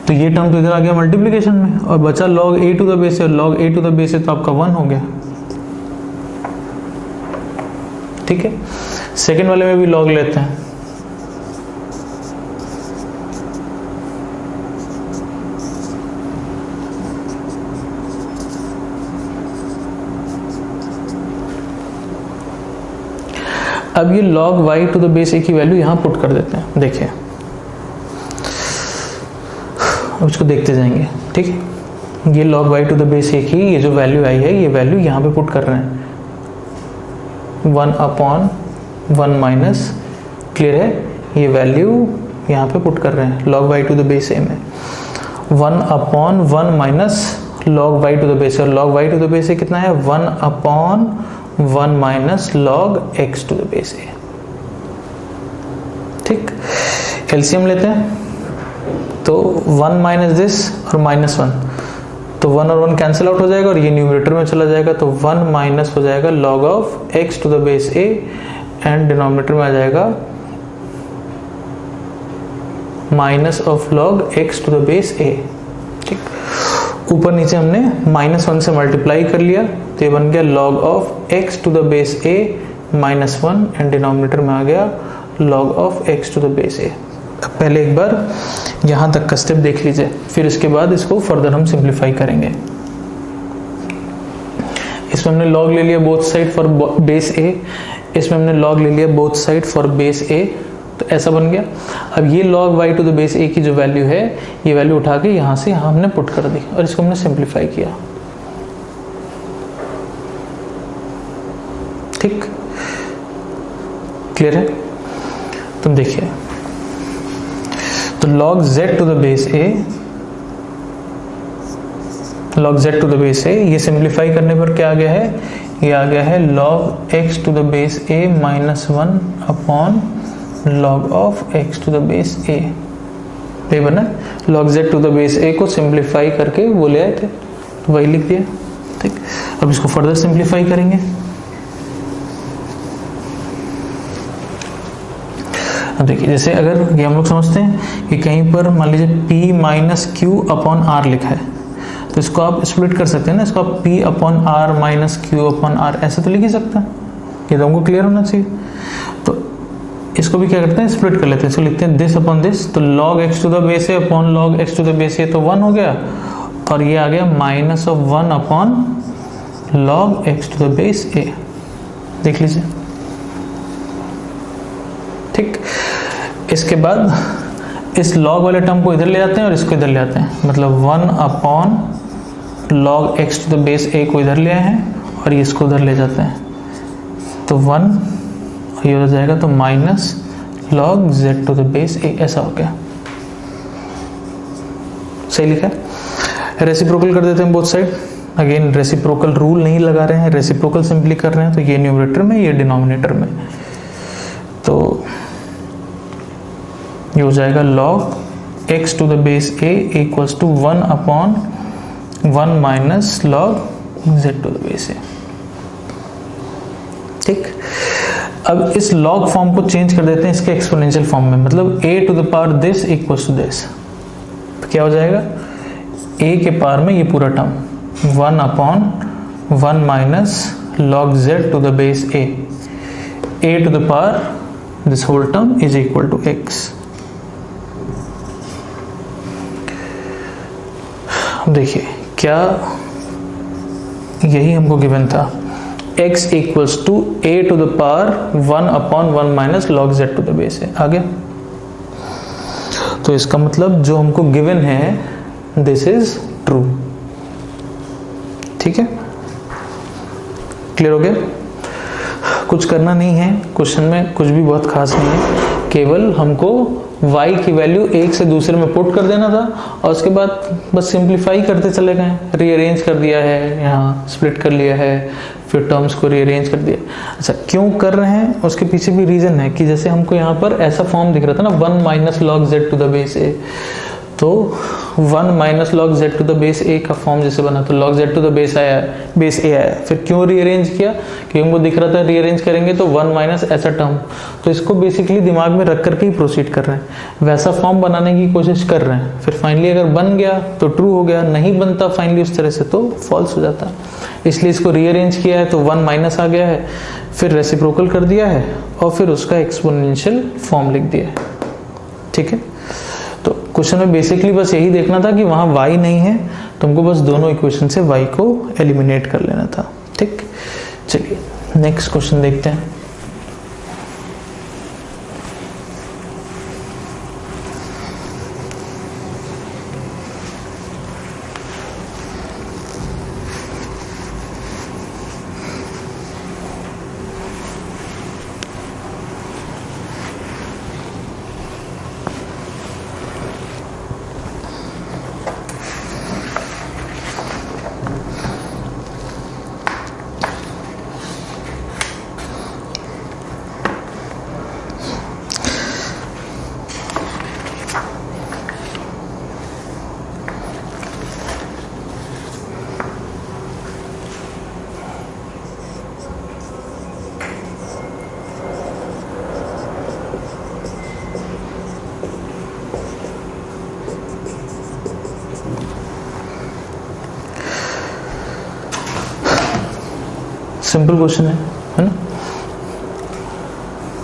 Speaker 1: तो ये टर्म तो इधर आ गया मल्टीप्लिकेशन में, और बचा log a to the base है, log a to the base है तो आपका 1 हो गया। ठीक है, सेकेंड वाले में भी log लेते हैं। अब ये log y to the base a की वैल्यू यहां पुट कर देते हैं। देखिए उसको देखते जाएंगे। ठीक है, ये log y to the base a की ये जो वैल्यू आई है, ये वैल्यू यहाँ पे पुट कर रहे हैं, 1/1 माइनस, क्लियर है, ये वैल्यू यहाँ पे पुट कर रहे हैं log y to the base a में, 1/1 minus log y to the base a, और log y to the base a कितना है, 1/1 minus log x to the base a। ठीक, एलसीएम लेते हैं तो 1 माइनस दिस और -1, तो 1 और 1 कैंसिल आउट हो जाएगा और ये न्यूमरेटर में चला जाएगा, तो 1 माइनस हो जाएगा log of x to the base a, and denominator में आ जाएगा minus of log x to the base a। ठीक, ऊपर नीचे हमने -1 से मल्टीप्लाई कर लिया तो ये बन गया log of x to the base a -1, and denominator में आ गया log of x to the base a। पहले एक बार यहाँ तक का स्टेप देख लीजिए, फिर इसके बाद इसको फर्दर हम सिंप्लीफाई करेंगे। इसमें हमने log ले लिया both side for base a, इसमें हमने log ले लिया both side for base a, तो ऐसा बन गया। अब ये log y to the base a की जो वैल्यू है, ये वैल्यू उठा के यहाँ से यहाँ हमने पुट कर दी और इसको हमने सिंप्लीफाई किया। ठीक, क्लियर है? तुम देखिए, तो log z to the base a, log z to the base a, ये सिंप्लीफाई करने पर क्या आ गया है, ये आ गया है log x to the base a -1 upon log of x to the base a। ये बना log z to the base a को सिंप्लीफाई करके वो ले आए थे, तो वही लिख दिया। ठीक, अब इसको फर्दर सिंप्लीफाई करेंगे। अब देखिए, जैसे अगर ये हम लोग समझते हैं कि कहीं पर मान लीजिए p minus q upon r लिखा है, तो इसको आप स्प्लिट कर सकते हैं ना, इसको आप p upon r minus q upon r ऐसे तो लिख ही सकते हैं। ये तो हमको क्लियर होना चाहिए। तो इसको भी क्या करते हैं, स्प्लिट कर लेते हैं, इसको लिखते हैं दिस अपॉन दिस, तो log x to the base a upon log x to the base a तो 1 हो गया, और ये आ गया minus of 1 upon log x to the base a। देख लीजिए। ठीक, इसके बाद इस log वाले टर्म को इधर ले जाते हैं और इसको इधर ले आते हैं, मतलब 1 upon log x to the base a को इधर ले आए हैं और इसको उधर ले जाते हैं, तो 1 ये हो जाएगा, तो minus log z to the base a, ऐसा हो गया। सही लिखा है। रेसिप्रोकल कर देते हैं both side. Again reciprocal rule नहीं लगा रहे हैं, रेसिप्रोकल सिंपली कर रहे हैं, तो ये न्यूमरेटर में, ये डिनोमिनेटर में, तो ये हो जाएगा log x to the base a equals to 1/1 minus log z to the base a। ठीक, अब इस log फॉर्म को चेंज कर देते हैं इसके एक्सपोनेंशियल फॉर्म में, मतलब a to the power this equals to this, तो क्या हो जाएगा a के पावर में ये पूरा term 1/1 minus log z to the base a to the power this whole term is equal to x। देखिए क्या यही हमको गिवन था, x equals to a to the power 1/1 minus log z to the base a। आगे तो इसका मतलब जो हमको गिवन है दिस इज ट्रू। ठीक है, क्लियर हो गया। कुछ करना नहीं है, क्वेश्चन में कुछ भी बहुत खास नहीं है, केवल हमको y की वैल्यू एक से दूसरे में पुट कर देना था और उसके बाद बस सिंप्लीफाई करते चले गए, रीअरेंज कर दिया है, यहाँ स्प्लिट कर लिया है, फिर टर्म्स को रीअरेंज कर दिया। अच्छा, क्यों कर रहे हैं उसके पीछे भी रीजन है कि जैसे हमको यहाँ पर ऐसा फॉर्म दिख रहा था ना 1 minus log z to the base a, तो 1 minus log z to the base a का फॉर्म जैसे बना तो log z to the base आया, बेस ए आया। फिर क्यों रीअरेंज किया, क्योंकि हमको दिख रहा था रीअरेंज करेंगे तो 1 माइनस ऐसा टर्म, तो इसको बेसिकली दिमाग में रख करके ही प्रोसीड कर रहे हैं, वैसा फॉर्म बनाने की कोशिश कर रहे हैं। फिर फाइनली अगर बन गया तो ट्रू हो गया, नहीं बनता फाइनली उस तरह से तो फॉल्स हो जाता, इसलिए इसको रीअरेंज किया है तो 1 माइनस आ गया है, फिर रेसिप्रोकल कर दिया है और फिर उसका एक्सपोनेंशियल फॉर्म लिख दिया है। ठीक है, तो क्वेश्चन में बेसिकली बस यही देखना था कि वहां y नहीं है, तुमको बस दोनों इक्वेशन से y को एलिमिनेट कर लेना था। ठीक, चलिए नेक्स्ट क्वेश्चन देखते हैं। सिंपल क्वेश्चन है ना,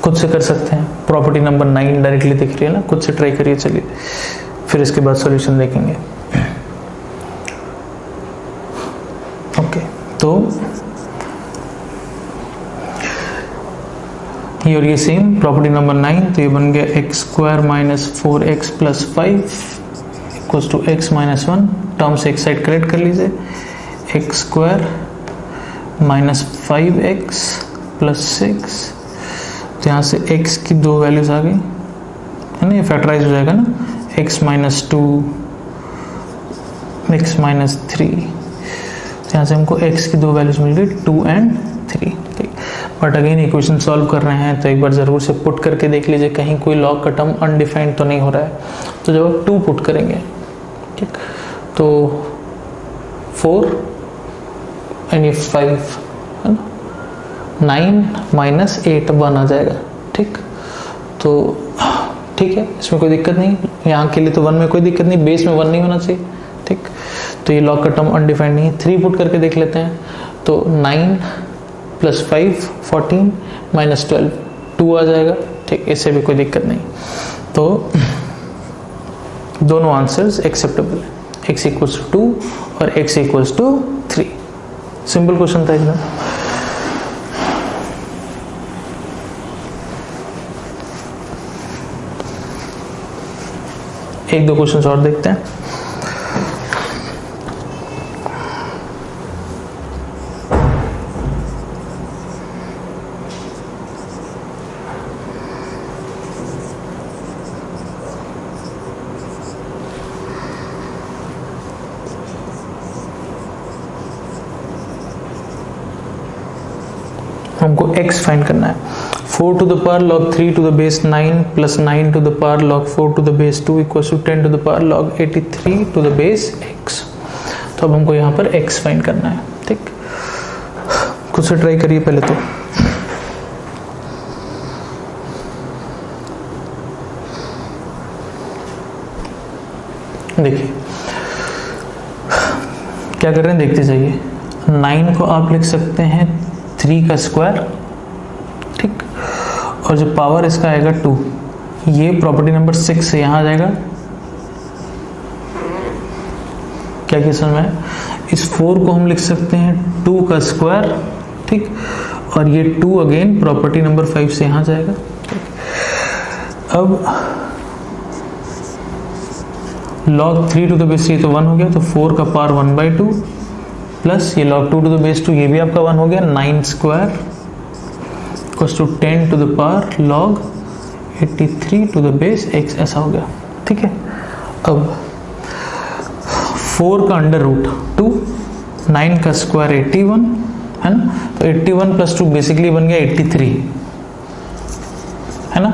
Speaker 1: खुद से कर सकते हैं। प्रॉपर्टी नंबर 9 डायरेक्टली दिख रही है ना, खुद से ट्राई करिए। चलिए फिर इसके बाद सॉल्यूशन देखेंगे। ओके, तो ये और ये सेम प्रॉपर्टी नंबर 9, तो ये बन गया x square minus 4x plus 5 equals to x minus 1। Terms एक साइड करेक्ट कर लीजिए, x square minus 5x plus 6, तो यहाँ से x की दो वैल्यूज आ गई है ना, ये फैक्टराइज हो जाएगा ना, x माइनस 2, x माइनस 3, तो यहाँ से हमको x की दो वैल्यूज मिल गई 2 एंड 3। ठीक, बट अगेन इक्वेशन सॉल्व कर रहे हैं तो एक बार ज़रूर से पुट करके देख लीजिए कहीं कोई लॉग का टर्म अनडिफाइंड तो नहीं हो रहा है। तो जब आप 2 पुट करेंगे, ठीक, तो 4 एंड ये 5 है ना, 9 माइनस 8 1 आ जाएगा। ठीक, तो ठीक है, इसमें कोई दिक्कत नहीं, यहाँ के लिए तो 1 में कोई दिक्कत नहीं, बेस में 1 नहीं होना चाहिए। ठीक, तो ये लॉग का टर्म अनडिफाइंड नहीं है। 3 पुट करके देख लेते हैं, तो 9 प्लस 5 14 माइनस 12 2 आ जाएगा। ठीक, इससे भी कोई दिक्कत नहीं, तो दोनों आंसर्स एक्सेप्टेबल है, x इक्वल्स टू 2 और x equals to 3। Simple question था एकदम। एक दो क्वेश्चंस और देखते हैं। हमको x फाइंड करना है। 4 to the power log 3 to the base 9 plus 9 to the power log 4 to the base 2 equals to 10 to the power log 83 to the base x। तो अब हमको यहाँ पर x फाइंड करना है। ठीक, खुद से ट्राई करिए पहले तो। देखिए क्या कर रहे हैं, देखते जाइए। 9 को आप लिख सकते हैं 3 का स्क्वायर, ठीक, और जो पावर इसका आएगा 2, ये प्रॉपर्टी नंबर 6 से यहाँ आ जाएगा। क्या किया समझ में? इस 4 को हम लिख सकते हैं 2 का स्क्वायर, ठीक, और ये 2 अगेन प्रॉपर्टी नंबर 5 से यहाँ जाएगा। अब log 3 टू द बेस 3 तो 1 हो गया, तो 4 का पावर 1/2 प्लस ये log 2 टू द बेस 2 ये भी आपका 1 हो गया, 9 square equals to 10 to the power log 83 to the base x, ऐसा हो गया। ठीक है, अब 4 का अंडर रूट 2, 9 का स्क्वायर 81 है ना, तो 81 प्लस 2 बेसिकली बन गया 83 है ना।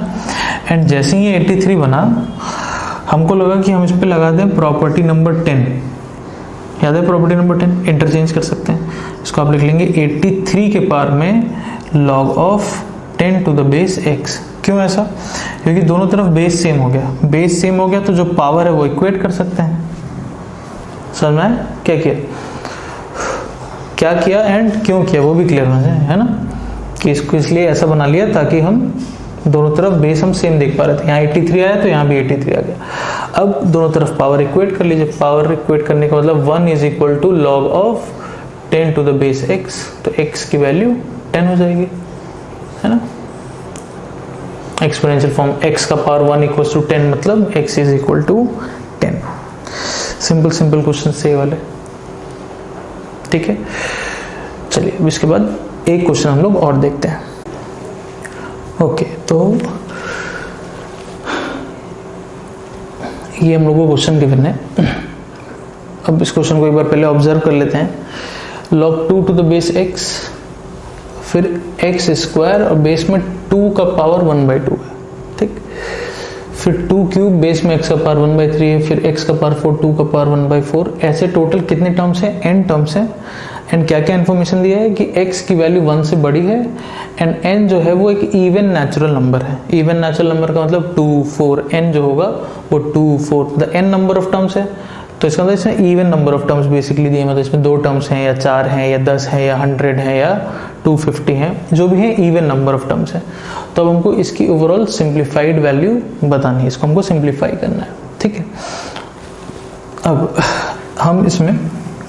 Speaker 1: एंड जैसे ही ये 83 बना, हमको लगा कि हम इस पे लगा दें प्रॉपर्टी नंबर 10। याद है प्रॉपर्टी नंबर 10? इंटरचेंज कर सकते हैं इसको। आप लिख लेंगे 83 के पावर में log of 10 to the base x। क्यों ऐसा? क्योंकि दोनों तरफ बेस सेम हो गया। बेस सेम हो गया तो जो पावर है वो इक्वेट कर सकते हैं। समझ में आया क्या किया, क्या किया एंड क्यों किया, वो भी क्लियर हो जाए, है ना। कि इसको इसलिए ऐसा बना लिया ताकि हम दोनों तरफ बेस हम सेम देख पा रहे थे। यहाँ 83 आया तो यहाँ भी 83 आ गया। अब दोनों तरफ पावर इक्वेट कर लीजिए। पावर इक्वेट करने का मतलब 1 is equal to log of 10 to the base x, तो x की वैल्यू 10 हो जाएगी, है ना। एक्सपोनेंशियल फॉर्म x का पावर 1 इक्वल टू 10 मतलब x is equal to 10। Simple simple question से वाले, ठीक है। चलिए इसके बाद एक क्वेश्चन हम लोग और देखते हैं। ओके, तो ये हम लोगों को क्वेश्चन गिवन है। अब इस क्वेश्चन को एक बार पहले ऑब्जर्व कर लेते हैं। log 2 to the base x, फिर x स्क्वायर और बेस में 2 का पावर 1/2 है, ठीक। फिर 2 क्यूब, बेस में x का पावर 1/3 है, फिर x का पावर 4, 2 का पावर 1/4। ऐसे टोटल कितने टर्म्स हैं? n टर्म्स हैं। एंड क्या क्या इन्फॉर्मेशन दिया है कि x की वैल्यू 1 से बड़ी है एंड n जो है वो एक इवन नेचुरल नंबर है। इवन नेचुरल नंबर का मतलब 2, 4, n जो होगा वो 2, 4 the n number of terms है। तो इसका मतलब इसमें even number of terms basically दिए, मतलब इसमें 2 टर्म्स हैं या 4 हैं या 10 हैं या 100 हैं या 250 हैं, जो भी है इवन नंबर ऑफ टर्म्स है। तो अब हमको इसकी ओवरऑल सिंप्लीफाइड वैल्यू बतानी है, इसको हमको सिंप्लीफाई करना है, ठीक है। अब हम इसमें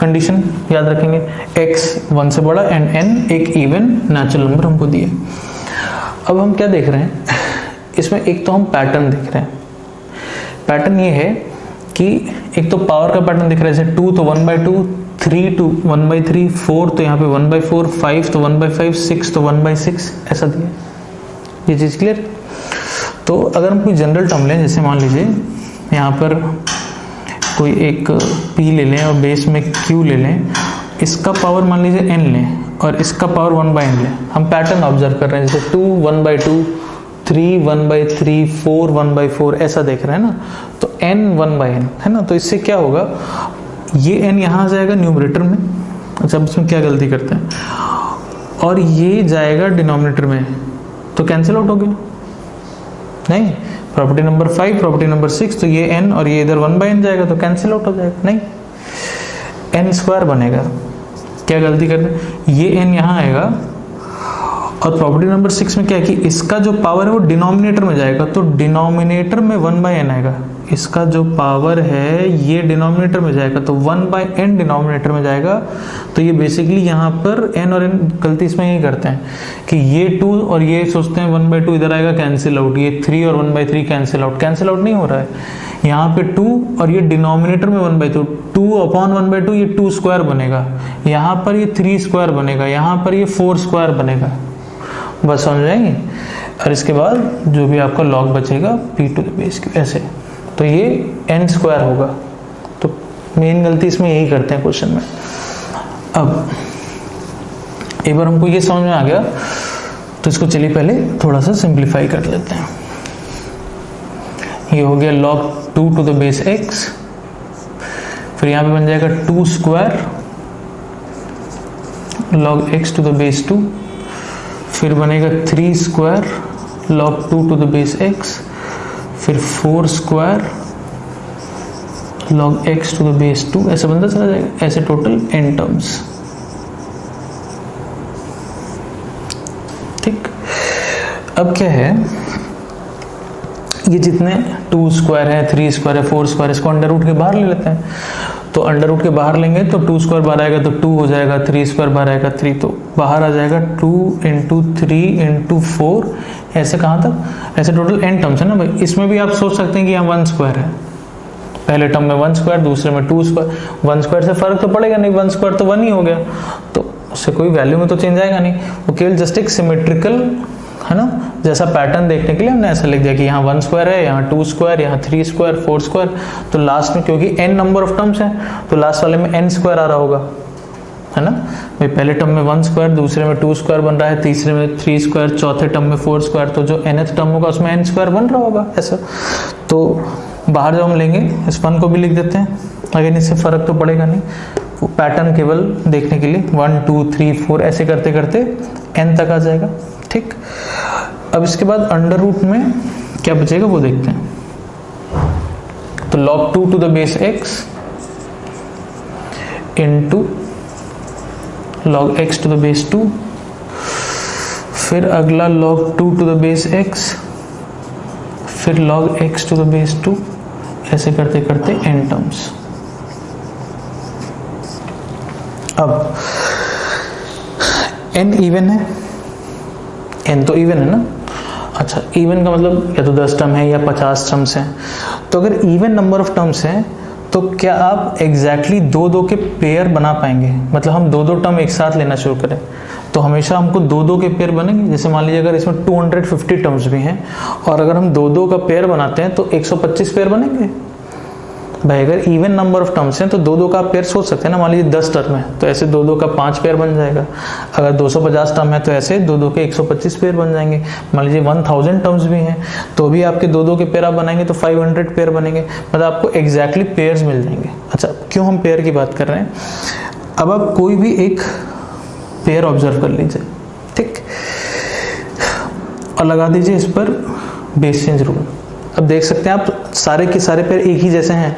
Speaker 1: कंडीशन याद रखेंगे, x 1 से बड़ा एंड n एक इवन नेचुरल नंबर हमको दिए। अब हम क्या देख रहे हैं इसमें, एक तो हम पैटर्न देख रहे हैं। पैटर्न ये है कि एक तो पावर का पैटर्न दिख रहा है, जैसे 2 तो 1/2, 3 तो 1/3, 4 तो यहाँ पे 1/4, 5 तो 1/5, 6 तो 1/6, ऐसा दिया। ये चीज़ क्लियर? तो अगर हम कोई जनरल टर्म लें, जैसे मान लीजिए यहाँ पर कोई एक p ले लें और बेस में q ले लें, इसका पावर मान लीजिए n लें और इसका पावर 1/n लें। हम पैटर्न ऑब्जर्व कर रहे हैं, जैसे 2 1/2, 3 1/3, 4 1/4, ऐसा देख रहे हैं ना। तो n 1/n है ना, तो इससे क्या होगा, ये n यहाँ आ जाएगा न्यूमरेटर में। अच्छा, अब इसमें क्या गलती करते हैं, और ये जाएगा डिनोमिनेटर में, तो कैंसिल आउट हो गया नहीं। प्रॉपर्टी नंबर 5, प्रॉपर्टी नंबर 6, तो ये n और ये इधर 1/n जाएगा तो कैंसिल आउट हो जाएगा नहीं, n स्क्वायर बनेगा। क्या गलती कर रहे हैं, ये n यहाँ आएगा और प्रॉपर्टी नंबर 6 में क्या है कि इसका जो पावर है वो डिनोमिनेटर में जाएगा, तो डिनोमिनेटर में 1/n आएगा। इसका जो पावर है ये डिनोमिनेटर में जाएगा, तो 1/n डिनोमिनेटर में जाएगा। तो ये बेसिकली यहाँ पर n और n गलती इसमें यही करते हैं कि ये 2 और ये सोचते हैं 1/2 इधर आएगा, कैंसिल आउट। ये 3 और 1/3 कैंसिल आउट, कैंसिल आउट नहीं हो रहा है। यहाँ पे 2 और ये डिनोमिनेटर में 1/2, 2/1/2 ये 2 स्क्वायर बनेगा, यहाँ पर ये 3 स्क्वायर बनेगा, यहाँ पर ये 4 स्क्वायर बनेगा। बस समझ जाएंगे। और इसके बाद जो भी आपका लॉग बचेगा p टू द बेस की, ऐसे। तो ये n स्क्वायर होगा। तो मेन गलती इसमें यही करते हैं क्वेश्चन में। अब एक बार हमको ये समझ में आ गया तो इसको चलिए पहले थोड़ा सा सिंप्लीफाई कर लेते हैं। ये हो गया log 2 to the base x, फिर यहाँ पे बन जाएगा 2 square log x to the base 2, फिर बनेगा 3 square log 2 to the base x, फिर 4 square log x to the base 2, ऐसे बनता चला जाएगा, ऐसे टोटल n टर्म्स। ठीक, अब क्या है, ये जितने 2 स्क्वायर है, 3 स्क्वायर है, 4 स्क्वायर, इसको अंडर रूट के बाहर ले लेते हैं। तो अंडर रूट के बाहर लेंगे तो 2 स्क्वायर बाहर आएगा तो 2 हो जाएगा, 3 स्क्वायर बाहर आएगा 3, तो बाहर आ जाएगा 2 इंटू 3 इंटू 4, ऐसे कहाँ तक, ऐसे टोटल n टर्म्स है ना भाई। इसमें भी आप सोच सकते हैं कि यहाँ 1 स्क्वायर है, पहले टर्म में 1 स्क्वायर, दूसरे में 2 स्क्वायर। 1 स्क्वायर से फर्क तो पड़ेगा नहीं, 1 स्क्वायर तो 1 ही हो गया, तो उससे कोई वैल्यू में तो चेंज आएगा नहीं, वो केवल जस्ट एक सिमेट्रिकल है ना, जैसा पैटर्न देखने के लिए हमने ऐसा लिख दिया कि यहाँ 1 स्क्वायर है, यहाँ 2 स्क्वायर, यहाँ 3 स्क्वायर, 4 स्क्वायर, तो लास्ट में क्योंकि n नंबर ऑफ टर्म्स है तो लास्ट वाले में n स्क्वायर आ रहा होगा, है ना भाई। पहले टर्म में 1 स्क्वायर, दूसरे में 2 स्क्वायर बन रहा है, तीसरे में 3 स्क्वायर, चौथे टर्म में 4 स्क्वायर, तो जो nth टर्म होगा उसमें n स्क्वायर बन रहा होगा ऐसा। तो बाहर जो हम लेंगे इस 1 को भी लिख देते हैं, अगर इससे फर्क तो पड़ेगा नहीं, वो पैटर्न केवल देखने के लिए 1 2 3 4 ऐसे करते करते n तक आ जाएगा। ठीक, अब इसके बाद अंडर रूट में क्या बचेगा वो देखते हैं। तो log 2 to the base x into log x to the base 2, फिर अगला log 2 to the base x, फिर log x to the base 2, ऐसे करते करते n टर्म्स। अब n इवन है, n तो इवन है ना। अच्छा, इवन का मतलब या तो 10 टर्म है या 50 टर्म्स हैं। तो अगर इवन नंबर ऑफ टर्म्स हैं तो क्या आप एग्जैक्टली 2-2 के पेयर बना पाएंगे? मतलब हम 2-2 टर्म एक साथ लेना शुरू करें तो हमेशा हमको 2-2 के पेयर बनेंगे। जैसे मान लीजिए अगर इसमें 250 टर्म्स भी हैं और अगर हम 2-2 का पेयर बनाते हैं तो 125 पेयर बनेंगे भाई। अगर इवन नंबर ऑफ टर्म्स हैं तो 2-2 का पेयर सोच सकते हैं ना। मान लीजिए 10 टर्म है तो ऐसे 2-2 का 5 पेयर बन जाएगा। अगर 250 टर्म है तो ऐसे 2-2 के 125 पेयर बन जाएंगे। मान लीजिए 1000 टर्म्स भी हैं तो भी आपके 2-2 के पेयर आप बनाएंगे तो 500 पेयर बनेंगे। मतलब आपको एग्जैक्टली पेयर्स मिल जाएंगे। अच्छा, क्यों हम पेयर की बात कर रहे हैं? अब आप कोई भी एक पेयर ऑब्जर्व कर लीजिए, ठीक, और लगा दीजिए इस पर बेस चेंज रूल। अब देख सकते हैं आप सारे के सारे पेयर एक ही जैसे हैं।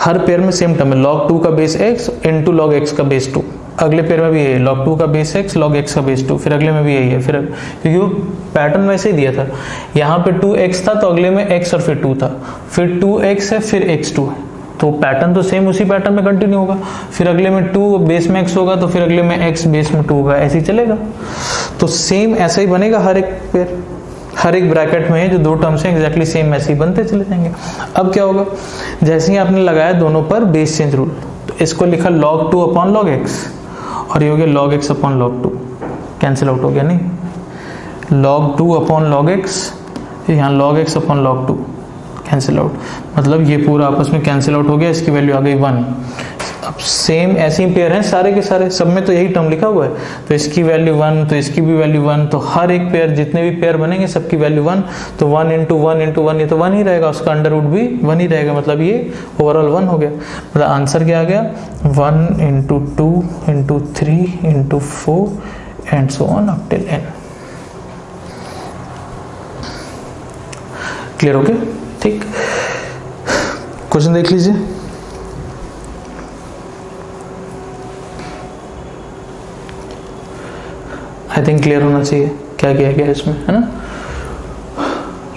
Speaker 1: हर पेयर में सेम टर्म है, log 2 का base x into log x का बेस 2। अगले पेयर में भी यही है, log 2 का बेस x log x का बेस 2। फिर अगले में भी यही है, फिर क्योंकि वो पैटर्न वैसे ही दिया था। यहाँ पे 2x था तो अगले में x और फिर 2 था, फिर 2x है फिर x2 है, तो पैटर्न तो सेम उसी पैटर्न में कंटिन्यू होगा। फिर अगले में 2 बेस में x होगा तो फिर अगले में x बेस में 2 होगा, ऐसे ही चलेगा। तो सेम ऐसा ही बनेगा हर एक पेयर, हर एक ब्रैकेट में जो 2 टर्म्स हैं एग्जैक्टली सेम ऐसे ही बनते चले जाएंगे। अब क्या होगा, जैसे ही आपने लगाया दोनों पर बेस चेंज रूल तो इसको लिखा log 2 अपॉन log x और ये हो गया log x upon log 2, cancel out हो गया नहीं। log 2 अपॉन log x, यहाँ log x upon log 2 cancel out, मतलब ये पूरा आपस में कैंसिल आउट हो गया, इसकी वैल्यू आ गई 1। अब सेम ऐसे ही पेयर हैं सारे के सारे, सब में तो यही टर्म लिखा हुआ है, तो इसकी वैल्यू 1 तो इसकी भी वैल्यू 1, तो हर एक पेयर जितने भी पेयर बनेंगे सबकी वैल्यू 1, तो 1 इंटू 1 इंटू 1 ये तो 1 ही रहेगा, उसका अंडर रूट भी 1 ही रहेगा, मतलब ये ओवरऑल 1 हो गया। मतलब आंसर क्या आ गया, 1 into 2 into 3 into 4 and so on up till n। Clear हो गया? ठीक, क्वेश्चन देख लीजिए। आई थिंक क्लियर होना चाहिए क्या किया गया इसमें, है ना।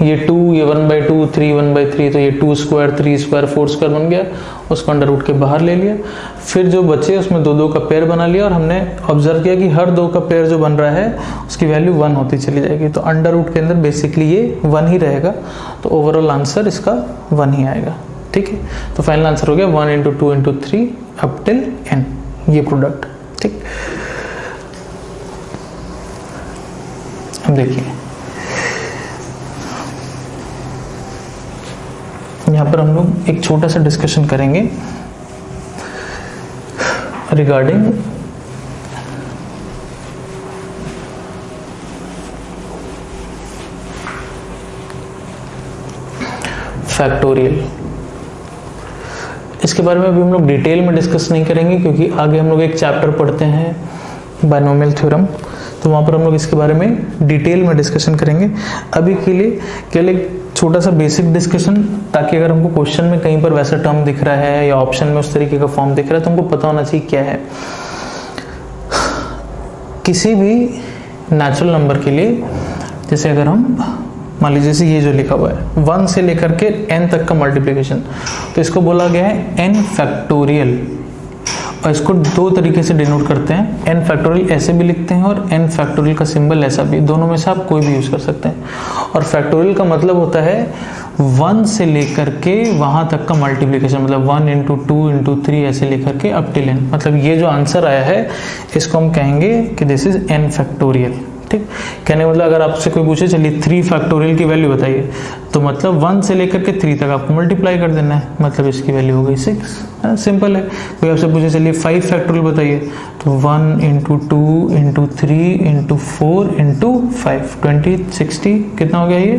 Speaker 1: ये 2, ये 1/2, 3 1/3, तो ये 2 स्क्वायर 3 स्क्वायर 4 स्क्वायर बन गया, उसको अंडर रूट के बाहर ले लिया। फिर जो बचे उसमें 2-2 का पेयर बना लिया और हमने ऑब्जर्व किया कि हर 2 का पेयर जो बन रहा है उसकी वैल्यू 1 होती चली जाएगी, तो अंडर रूट के अंदर बेसिकली ये 1 ही रहेगा, तो ओवरऑल आंसर इसका 1 ही आएगा। ठीक है, तो फाइनल आंसर हो गया 1 into 2 into 3 up till n, ये प्रोडक्ट। ठीक, अब देखिए यहाँ पर हम लोग एक छोटा सा डिस्कशन करेंगे रिगार्डिंग फैक्टोरियल। इसके बारे में अभी हम लोग डिटेल में डिस्कस नहीं करेंगे क्योंकि आगे हम लोग एक चैप्टर पढ़ते हैं बाइनोमियल थ्योरम, तो वहाँ पर हम लोग इसके बारे में डिटेल में डिस्कशन करेंगे। अभी के लिए केवल एक छोटा सा बेसिक डिस्कशन, ताकि अगर हमको क्वेश्चन में कहीं पर वैसा टर्म दिख रहा है या ऑप्शन में उस तरीके का फॉर्म दिख रहा है तो हमको पता होना चाहिए क्या है। किसी भी नेचुरल नंबर के लिए, जैसे अगर हम मान लीजिए जैसे ये जो लिखा हुआ है 1 से लेकर के n तक का मल्टीप्लिकेशन, तो इसको बोला गया है n फैक्टोरियल, और इसको दो तरीके से डिनोट करते हैं। n फैक्टोरियल ऐसे भी लिखते हैं और n फैक्टोरियल का सिंबल ऐसा भी, दोनों में से आप कोई भी यूज कर सकते हैं। और फैक्टोरियल का मतलब होता है 1 से लेकर के वहां तक का मल्टीप्लिकेशन, मतलब 1 इंटू 2 इंटू 3 ऐसे लेकर के अप टिल n। मतलब ये जो आंसर आया है इसको हम कहेंगे कि दिस इज n फैक्टोरियल। ठीक, कहने मतलब अगर आपसे कोई पूछे चलिए 3 फैक्टोरियल की वैल्यू बताइए, तो मतलब 1 से लेकर के 3 तक आपको मल्टीप्लाई कर देना है, मतलब इसकी वैल्यू हो गई 6, है ना, सिंपल है। कोई आपसे पूछे चलिए 5 फैक्टोरियल बताइए, तो 1 इंटू 2 इंटू 3 इंटू 4 इंटू 5, 20 60 कितना हो गया ये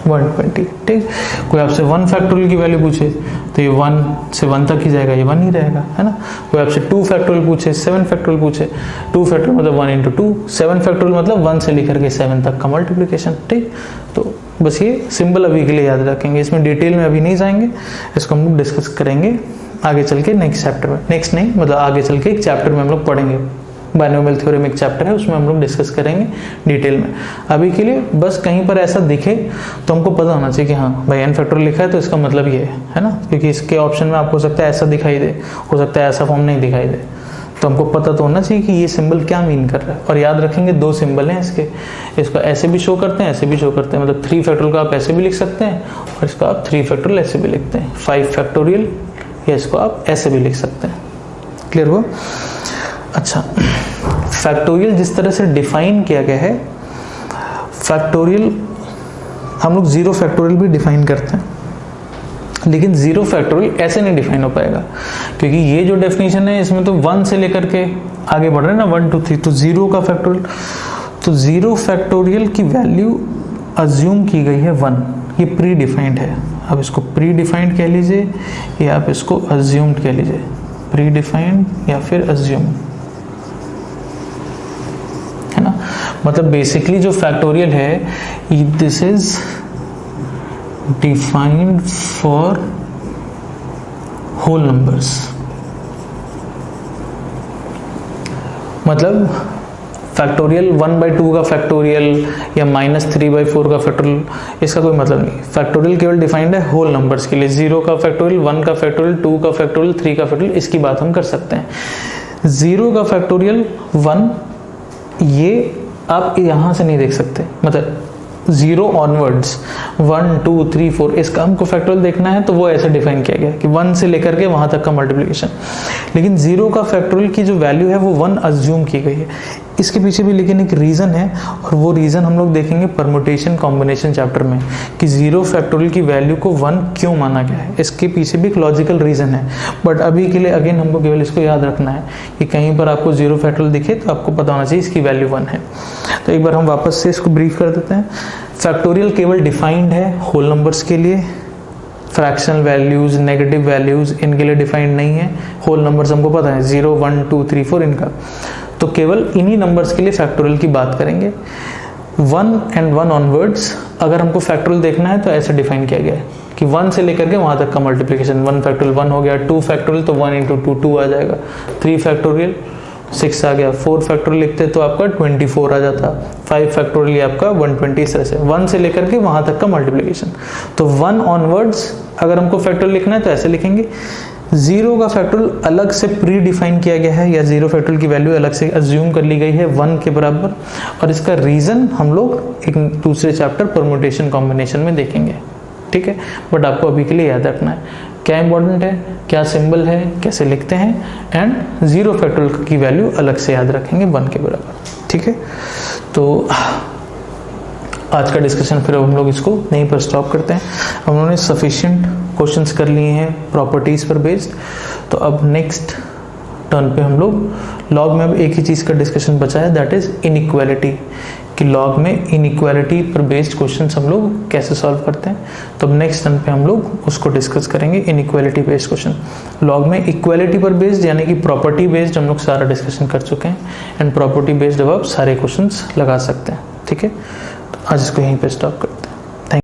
Speaker 1: 120। ठीक, कोई आपसे 1 फैक्टोरियल की वैल्यू पूछे तो ये 1 से 1 तक ही जाएगा, ये 1 ही रहेगा, है ना। कोई आपसे 2 फैक्टोरियल पूछे, 7 फैक्टोरियल पूछे, 2 फैक्टोरियल मतलब 1 इंटू 2, 7 फैक्टोरियल मतलब 1 से लेकर के 7 तक का मल्टीप्लिकेशन। ठीक, तो बस ये सिंबल अभी के लिए याद रखेंगे, इसमें डिटेल में अभी नहीं जाएंगे, इसको हम लोग डिस्कस करेंगे आगे चल के नेक्स्ट चैप्टर में। नेक्स्ट नहीं मतलब आगे चल के एक चैप्टर में हम लोग पढ़ेंगे, बाइनोमियल थ्योरम एक चैप्टर है, उसमें हम लोग डिस्कस करेंगे डिटेल में। अभी के लिए बस कहीं पर ऐसा दिखे तो हमको पता होना चाहिए कि हाँ भाई n फैक्टोरियल लिखा है तो इसका मतलब ये है ना, क्योंकि इसके ऑप्शन में आपको हो सकता है ऐसा दिखाई दे, हो सकता है ऐसा फॉर्म नहीं दिखाई दे, तो हमको पता तो होना चाहिए कि ये सिंबल क्या मीन कर रहा है। और याद रखेंगे 2 सिंबल हैं इसके, इसको ऐसे भी शो करते हैं, ऐसे भी शो करते हैं, मतलब 3 फैक्टोरियल को आप ऐसे भी लिख सकते हैं और इसको आप 3 फैक्टोरियल ऐसे भी लिखते हैं, 5 फैक्टोरियल या इसको आप ऐसे भी लिख सकते हैं। क्लियर हुआ? अच्छा, फैक्टोरियल जिस तरह से डिफाइन किया गया है, फैक्टोरियल हम लोग 0 फैक्टोरियल भी डिफाइन करते हैं, लेकिन 0 फैक्टोरियल ऐसे नहीं डिफाइन हो पाएगा, क्योंकि ये जो डेफिनेशन है इसमें तो 1 से लेकर के आगे बढ़ रहे हैं ना, 1 2 3, तो 0 का फैक्टोरियल, तो 0 फैक्टोरियल की वैल्यू अज्यूम की गई है 1, ये प्री डिफाइंड है। आप इसको प्री डिफाइंड कह लीजिए या आप इसको अज्यूम्ड कह लीजिए, प्री डिफाइंड या फिर अज्यूम, है ना। मतलब बेसिकली जो फैक्टोरियल है this is defined for whole numbers, मतलब फैक्टोरियल 1/2 का फैक्टोरियल या -3/4 का फैक्टोरियल, इसका कोई मतलब नहीं। फैक्टोरियल केवल डिफाइंड है होल नंबर्स के लिए, 0 का फैक्टोरियल, 1 का फैक्टोरियल, 2 का फैक्टोरियल, 3 का फैक्टोरियल, इसकी बात हम कर सकते हैं। 0 का फैक्टोरियल 1, ये आप यहां से नहीं देख सकते, मतलब 0 ऑनवर्ड्स 1 2 3 4 इसका हमको फैक्टोरियल देखना है तो वो ऐसे डिफाइन किया गया कि 1 से लेकर के वहां तक का मल्टीप्लिकेशन। लेकिन 0 का फैक्टोरियल की जो वैल्यू है वो 1 अज्यूम की गई है। इसके पीछे भी लेकिन एक रीज़न है, और वो रीज़न हम लोग देखेंगे परमुटेशन कॉम्बिनेशन चैप्टर में कि 0 फैक्टोरियल की वैल्यू को 1 क्यों माना गया है। इसके पीछे भी एक लॉजिकल रीज़न है, बट अभी के लिए अगेन हमको केवल इसको याद रखना है कि कहीं पर आपको 0 फैक्टोरियल दिखे तो आपको पता होना चाहिए इसकी वैल्यू 1 है। तो एक बार हम वापस से इसको ब्रीफ कर देते हैं। फैक्टोरियल केवल डिफाइंड है होल नंबर्स के लिए, फ्रैक्शनल वैल्यूज, नेगेटिव वैल्यूज इनके लिए डिफाइंड नहीं है। होल नंबर्स हमको पता है 0 1 2 3 4 इनका, तो केवल इन्हीं नंबर्स के लिए फैक्टोरियल की बात करेंगे। 1 and 1 ऑनवर्ड्स अगर हमको फैक्टोरियल देखना है तो ऐसे डिफाइन किया गया है कि 1 से लेकर के वहां तक का मल्टीप्लिकेशन, 1 फैक्टोरियल 1 हो गया, 2 फैक्टोरियल तो 1 इंटू 2 2 आ जाएगा, 3 फैक्टोरियल 6 आ गया, 4 फैक्टोरियल लिखते तो आपका 24 आ जाता, 5 फैक्टोरियल आपका 120, इस तरह से 1 से लेकर के वहां तक का मल्टीप्लिकेशन। तो 1 ऑनवर्ड्स अगर हमको फैक्टोरियल लिखना है तो ऐसे लिखेंगे। 0 का फैक्टोरियल अलग से प्री डिफाइन किया गया है, या 0 फैक्टोरियल की वैल्यू अलग से अज्यूम कर ली गई है 1 के बराबर, और इसका रीजन हम लोग एक दूसरे चैप्टर परमुटेशन कॉम्बिनेशन में देखेंगे। ठीक है, बट आपको अभी के लिए याद रखना है क्या इंपॉर्टेंट है, क्या सिंबल है, कैसे लिखते हैं, एंड 0 फैक्टोरियल की वैल्यू अलग से याद रखेंगे 1 के बराबर। ठीक है, तो आज का डिस्कशन फिर हम लोग इसको यहीं पर स्टॉप करते हैं। हम लोगों ने सफिशिएंट क्वेश्चंस कर लिए हैं प्रॉपर्टीज़ पर बेस्ड, तो अब नेक्स्ट टर्न पे हम लोग लॉग में अब एक ही चीज़ का डिस्कशन बचा है, दैट इज इनइक्वालिटी, कि लॉग में इनइक्वालिटी पर बेस्ड क्वेश्चन हम लोग कैसे सॉल्व करते हैं। तो अब नेक्स्ट टर्न पे हम लोग उसको डिस्कस करेंगे, इनइक्वालिटी बेस्ड क्वेश्चन। लॉग में इक्वालिटी पर बेस्ड यानी कि प्रॉपर्टी बेस्ड हम लोग सारा डिस्कशन कर चुके हैं, एंड प्रॉपर्टी बेस्ड अब आप सारे क्वेश्चन लगा सकते हैं। ठीक है, तो आज इसको यहीं पे स्टॉप करते हैं।